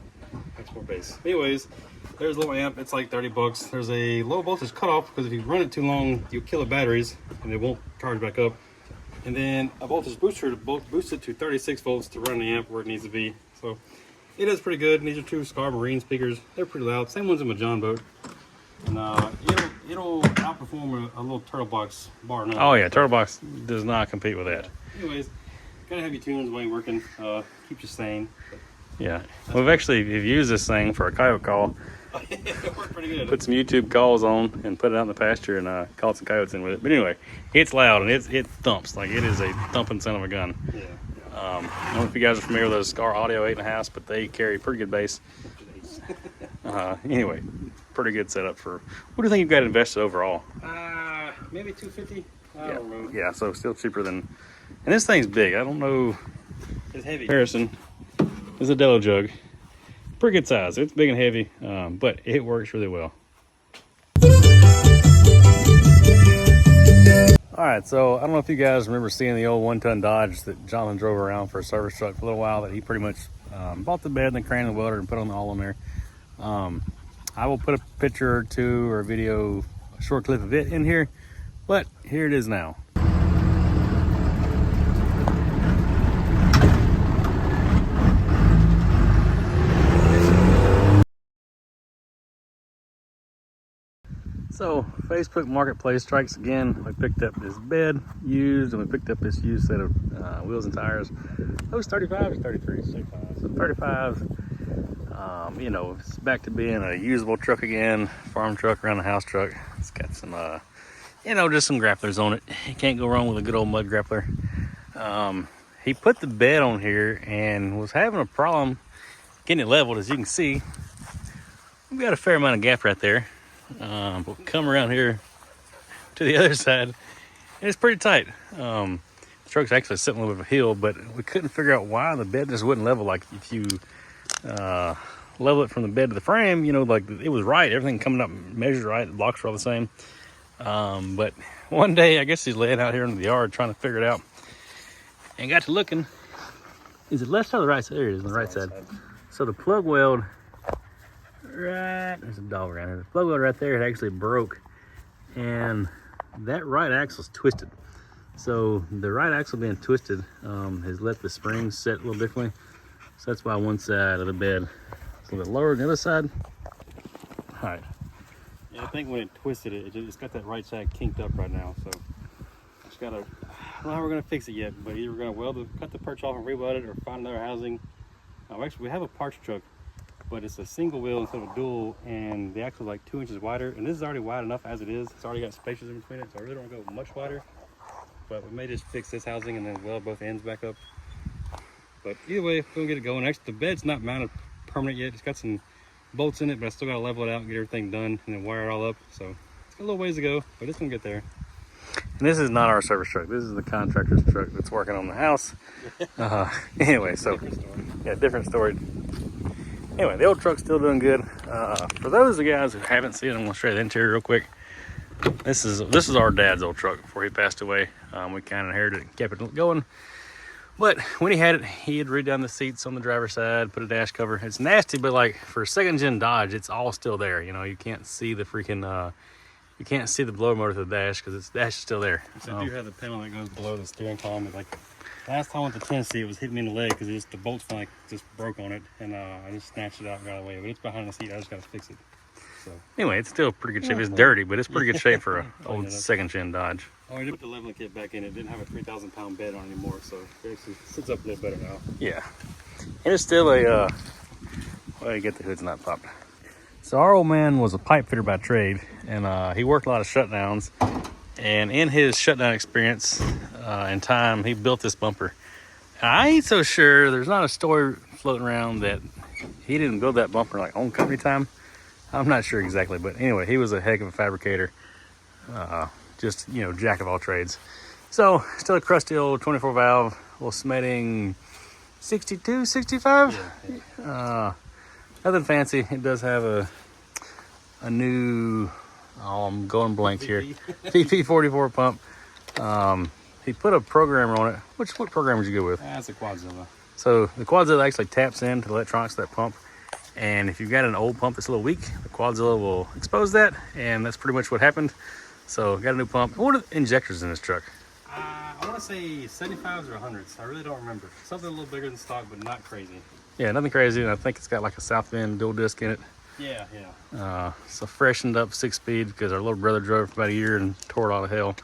Makes more bass. Anyways, there's a little amp. It's like 30 bucks. There's a low voltage cutoff because if you run it too long, you'll kill the batteries and they won't charge back up. And then a voltage booster to boost it to 36 volts to run the amp where it needs to be. So it is pretty good. And these are two Scar Marine speakers. They're pretty loud. Same ones in my John boat. And it'll outperform a little Turtle Box bar none. Oh yeah, Turtle Box does not compete with that. Anyways, gotta have your tunes while you're working. Keeps you sane. Yeah, we've used this thing for a coyote call. It worked pretty good. Put some YouTube calls on and put it out in the pasture and called some coyotes in with it. But anyway, it's loud and it thumps. Like it is a thumping son of a gun. Yeah. I don't know if you guys are familiar with those Scar Audio 8.5, but they carry pretty good bass. Anyway, pretty good setup for. What do you think you've got invested overall? Maybe 250. I don't know. Yeah, so still cheaper than. And this thing's big. I don't know. It's heavy. Comparison is a Dello jug. Pretty good size. It's big and heavy, but it works really well. All right, so I don't know if you guys remember seeing the old 1-ton Dodge that Jonathan drove around for a service truck for a little while. That he pretty much bought the bed and the crane and the welder and put all on there. I will put a picture or two or a video, a short clip of it in here, but here it is now. So Facebook Marketplace strikes again. We picked up this bed used, and we picked up this used set of wheels and tires. Those 35s or 33s? 35s. So 35. You know, it's back to being a usable truck again, farm truck around the house truck. It's got some, just some grapplers on it. You can't go wrong with a good old mud grappler. He put the bed on here and was having a problem getting it leveled. As you can see, we've got a fair amount of gap right there. We'll come around here to the other side, and it's pretty tight. The truck's actually sitting a little bit of a hill, but we couldn't figure out why the bed just wouldn't level. Like if you level it from the bed to the frame, like it was right, everything coming up measured right, the blocks were all the same. But one day, I guess he's laying out here in the yard trying to figure it out, and got to looking. Is it left side or the right side? There it is, on the right side. So the plug weld. Right, there's a dog around here. The plug weld right there, it actually broke, and that right axle's twisted. So the right axle being twisted has let the springs set a little differently. So that's why one side of the bed is a little bit lower than the other side. All right. Yeah, I think when it twisted it's got that right side kinked up right now. So just gotta. I don't know how we're gonna fix it yet, but either we're gonna cut the perch off and re-weld it, or find another housing. Actually, we have a parts truck, but it's a single wheel instead of a dual, and the axle is like 2 inches wider, and this is already wide enough as it is. It's already got spaces in between it, so I really don't want to go much wider, but we may just fix this housing and then weld both ends back up. But either way, we're gonna get it going. Actually, the bed's not mounted permanent yet. It's got some bolts in it, but I still gotta level it out and get everything done and then wire it all up. So it's got a little ways to go, but it's gonna get there. And And this is not our service truck. This is the contractor's truck that's working on the house. Anyway, so yeah, different story. Anyway, the old truck's still doing good. For those of you guys who haven't seen it, I'm gonna show you the interior real quick. This is our dad's old truck before he passed away. We kind of inherited it and kept it going. But when he had it, he had redone the seats on the driver's side, put a dash cover. It's nasty, but like for a second gen Dodge, it's all still there. You know, you can't see the freaking, you can't see the blower motor to the dash because the dash is still there. So I do have the panel that goes below the steering column. Like last time I went to Tennessee, it was hitting me in the leg because the bolts like just broke on it, and I just snatched it out and got away. But it's behind the seat. I just got to fix it. So anyway, it's still pretty good shape. It's dirty, but it's pretty good shape for an old second gen Dodge. Oh, I did put the leveling kit back in. It didn't have a 3,000 pound bed on anymore, so it actually sits up a little better now. Yeah, and it's still a well, you get the hood's not popped. So our old man was a pipe fitter by trade, and he worked a lot of shutdowns. And in his shutdown experience and time, he built this bumper. And I ain't so sure. There's not a story floating around that he didn't build that bumper like on company time. I'm not sure exactly, but anyway, he was a heck of a fabricator. Just, you know, jack of all trades. So still a crusty old 24 valve, little Smetting 62, 65. Yeah. Nothing fancy. It does have a new, oh, I'm going blank here, PP44 pump. He put a programmer on it. What program would you go with? That's a Quadzilla. So the Quadzilla actually taps into the electronics of that pump. And if you've got an old pump that's a little weak, the Quadzilla will expose that. And that's pretty much what happened. So got a new pump. What are the injectors in this truck? I want to say 75s or 100s. I really don't remember. Something a little bigger than stock, but not crazy. Yeah, nothing crazy. And I think it's got like a South Bend dual disc in it. Yeah, yeah. So freshened up 6-speed because our little brother drove it for about a year and tore it all to hell.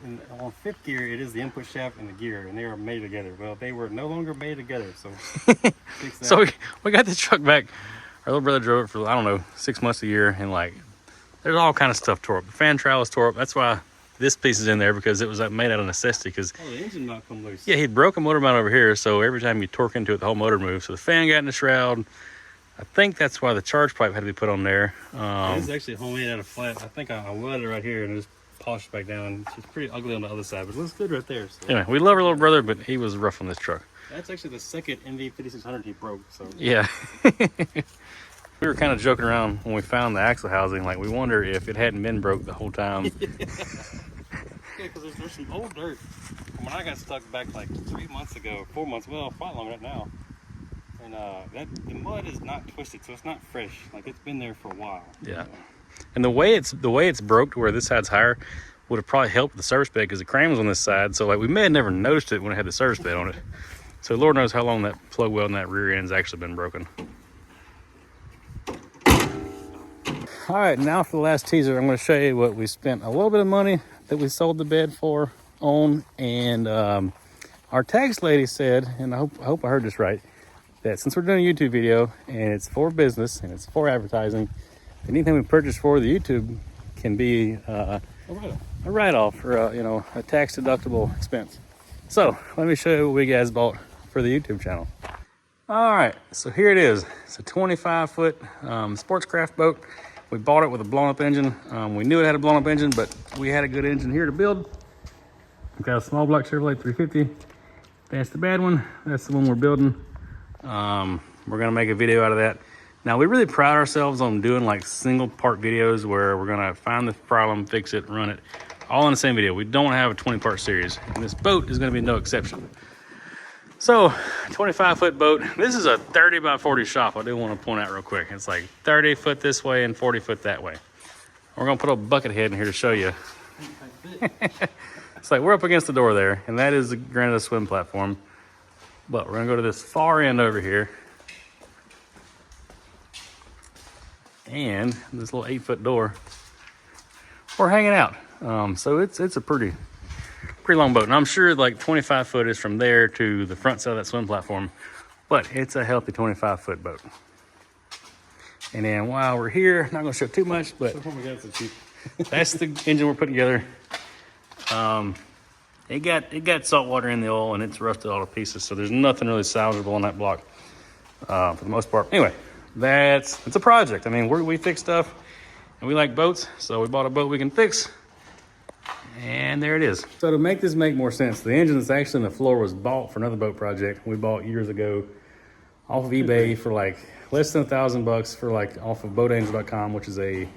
And on fifth gear, it is the input shaft and the gear, and they are made together. Well, they were no longer made together, so fix that. So we got the truck back. Our little brother drove it for, I don't know, 6 months, a year, and like there's all kind of stuff tore up. The fan trowel is tore up. That's why this piece is in there, because it was made out of necessity. Because the engine mount come loose. Yeah, he'd broke a motor mount over here, so every time you torque into it, the whole motor moved. So the fan got in the shroud. I think that's why the charge pipe had to be put on there. It's actually homemade out of flat. I think I welded it right here and just polished it back down. It's pretty ugly on the other side, but it looks good right there. So. Anyway, we love our little brother, but he was rough on this truck. That's actually the second NV5600 he broke. So yeah. We were kind of joking around when we found the axle housing, like we wonder if it hadn't been broke the whole time. Yeah, because there's some old dirt from when I got stuck back like 3 months ago, 4 months, well, quite longer than that now. And the mud is not twisted, so it's not fresh. Like it's been there for a while. Yeah. And the way it's broke to where this side's higher would have probably helped the service bed, because the crane was on this side. So like we may have never noticed it when it had the service bed on it. So Lord knows how long that plug weld in that rear end's actually been broken. All right, now for the last teaser, I'm going to show you what we spent a little bit of money that we sold the bed on. And our tax lady said, and I hope I heard this right, that since we're doing a YouTube video and it's for business and it's for advertising, anything we purchase for the YouTube can be a write-off or a tax-deductible expense. So let me show you what we guys bought for the YouTube channel. All right, so here it is. It's a 25-foot sportscraft boat. We bought it with a blown-up engine. We knew it had a blown-up engine, but we had a good engine here to build. We've got a small block Chevrolet 350. That's the bad one. That's the one we're building. We're gonna make a video out of that. Now, we really pride ourselves on doing like single part videos where we're gonna find the problem, fix it, run it, all in the same video. We don't have a 20-part series, and this boat is gonna be no exception. So, 25-foot boat. This is a 30 by 40 shop. I do want to point out real quick. It's like 30 foot this way and 40 foot that way. We're gonna put a bucket head in here to show you. It's like we're up against the door there, and that is the granite swim platform. But we're gonna go to this far end over here. And this little 8-foot door. We're hanging out. So it's a pretty long boat. And I'm sure like 25 foot is from there to the front side of that swim platform, but it's a healthy 25-foot boat. And then while we're here, not gonna show too much, but that's the engine we're putting together. It got salt water in the oil and it's rusted all to pieces, so there's nothing really salvageable on that block for the most part. Anyway, it's a project. I mean, we fix stuff and we like boats, so we bought a boat we can fix. And there it is. So to make this make more sense, the engine that's actually on the floor was bought for another boat project we bought years ago off of eBay for like less than $1,000 for like off of boatangel.com, which is a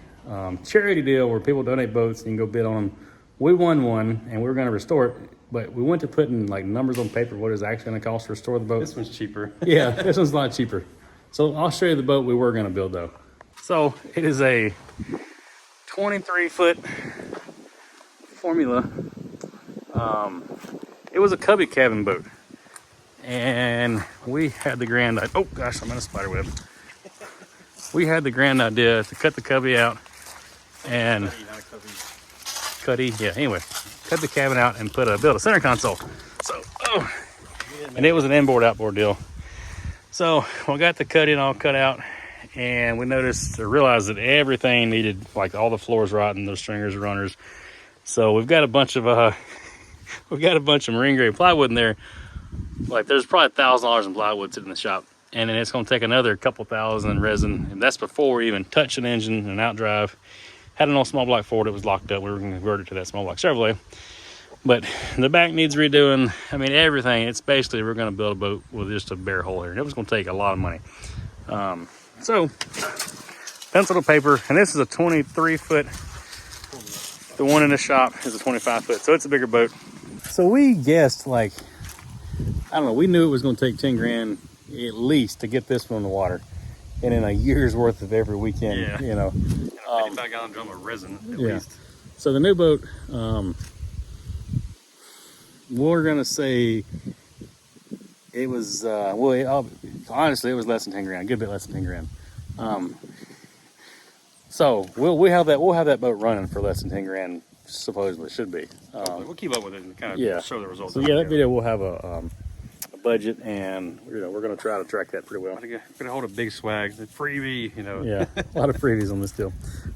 charity deal where people donate boats and you can go bid on them. We won one and we were going to restore it, but we went to putting like numbers on paper what it's actually going to cost to restore the boat. This one's cheaper. Yeah, this one's a lot cheaper. So I'll show you the boat we were going to build though. So it is a 23-foot Formula. It was a cubby cabin boat, and we had the grand idea. Oh gosh, I'm in a spider web. We had the grand idea to cut the cubby out and anyway, cut the cabin out and build a center console. So, and it was an inboard outboard deal. So we got the cutting all cut out, and we noticed or realized that everything needed, like all the floors rotten, those stringers, runners. So we've got a bunch of marine grade plywood in there. Like there's probably $1,000 in plywood sitting in the shop, and then it's going to take another couple thousand in resin, and that's before we even touch an engine and outdrive. Had an old small block Ford, it was locked up. We were going to convert it to that small block Chevrolet, but the back needs redoing. I mean everything. It's basically we're going to build a boat with just a bare hull here, and it was going to take a lot of money. So pencil to paper, and this is a 23-foot. The one in the shop is a 25-foot, so it's a bigger boat. So we guessed, like, I don't know, we knew it was going to take 10 grand at least to get this one on the water. And in a year's worth of every weekend, yeah. You know. 55-gallon drum of resin, at least. So the new boat, we're going to say it was, honestly, it was less than 10 grand, a good bit less than 10 grand. So we'll have that boat running for less than 10 grand, supposedly should be. We'll keep up with it and kind of show the results. So yeah, that video will have a budget, and we're going to try to track that pretty well. I'm gonna hold a big swag, the freebie, you know. Yeah, a lot of freebies on this deal.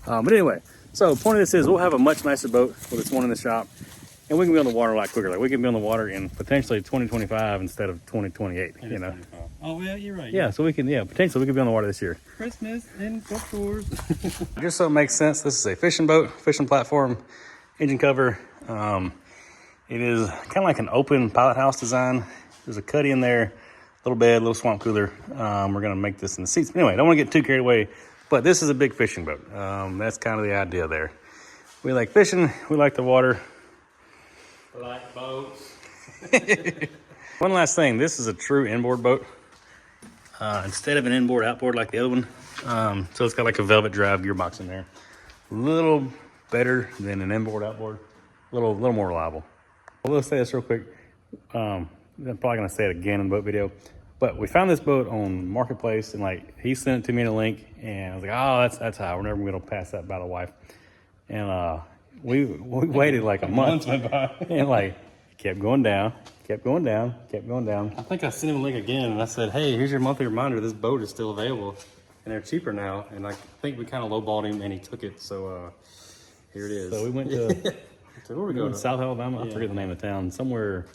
But anyway, so the point of this is we'll have a much nicer boat with this one in the shop, and we can be on the water a lot quicker. Like we can be on the water in potentially 2025 instead of 2028. You know. Oh yeah, you're right. Yeah, so we can potentially we could be on the water this year. Christmas and bookstores. Just so it makes sense, this is a fishing boat, fishing platform, engine cover. It is kind of like an open pilot house design. There's a cuddy in there, little bed, little swamp cooler. We're gonna make this in the seats. But anyway, don't want to get too carried away, but this is a big fishing boat. That's kind of the idea there. We like fishing, we like the water. We like boats. One last thing, this is a true inboard boat. Instead of an inboard outboard like the other one. So it's got like a velvet drive gearbox in there. A little better than an inboard outboard. A little more reliable. We'll say this real quick. I'm probably gonna say it again in the boat video, but we found this boat on Marketplace, and like he sent it to me in a link, and I was like, oh, that's high. We're never gonna pass that by the wife. And we waited like a month, went by. and like kept going down, kept going down, kept going down. I think I sent him a link again, and I said, hey, here's your monthly reminder. This boat is still available, and they're cheaper now. And I think we kind of lowballed him, and he took it. So here it is. So we went to where we going? South Alabama. I forget the name of the town. Somewhere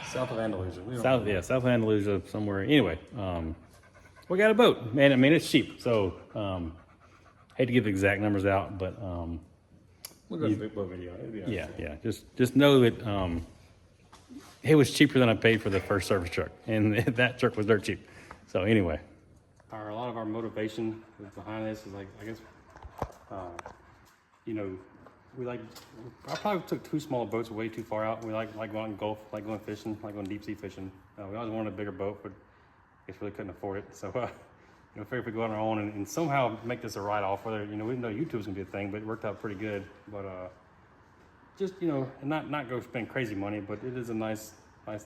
south of Andalusia. South of Andalusia, somewhere. Anyway, we got a boat, man. I mean, it's cheap. So hate to give the exact numbers out, but we'll go to the boat video. Yeah. Just know that it was cheaper than I paid for the first service truck, and that truck was dirt cheap. So anyway, a lot of our motivation behind this is like, I guess, I probably took two small boats way too far out. We like going out in Gulf, like going fishing, like going deep sea fishing. We always wanted a bigger boat, but I guess really couldn't afford it. So, figured if we go on our own and somehow make this a write-off, whether, we didn't know YouTube was gonna be a thing, but it worked out pretty good. But just, and not go spend crazy money, but it is a nice, I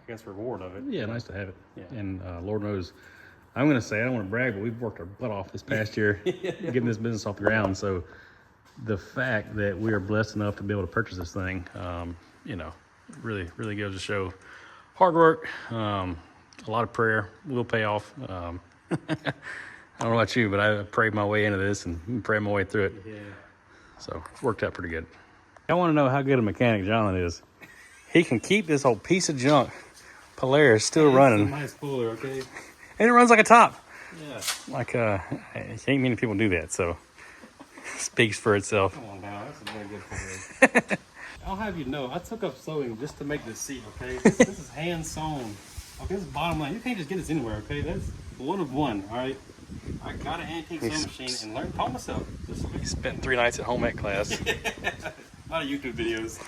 guess, reward of it. Yeah, nice to have it. Yeah. And Lord knows, I'm gonna say, I don't want to brag, but we've worked our butt off this past year getting this business off the ground. So the fact that we are blessed enough to be able to purchase this thing, really, really goes to show hard work, a lot of prayer will pay off. I don't know about you, but I prayed my way into this and prayed my way through it. Yeah. So it worked out pretty good. I want to know how good a mechanic John is. He can keep this whole piece of junk Polaris still running. It's a nice cooler, okay? And it runs like a top. Yeah. Like, ain't many people do that, so speaks for itself. Come on now, is very good for me. I'll have you know, I took up sewing just to make this seat, okay? This is hand sewn. Okay, this is bottom line. You can't just get this anywhere, okay? That's one of one, all right? I got an antique sewing machine and learned, taught myself. He spent 3 nights at home ec class. A lot of YouTube videos.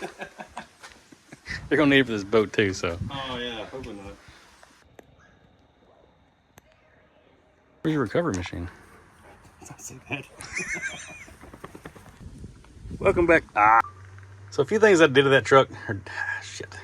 They're gonna need it for this boat too, so. Oh yeah, hoping not. Where's your recovery machine? Don't say that. Welcome back. So a few things I did to that truck, shit.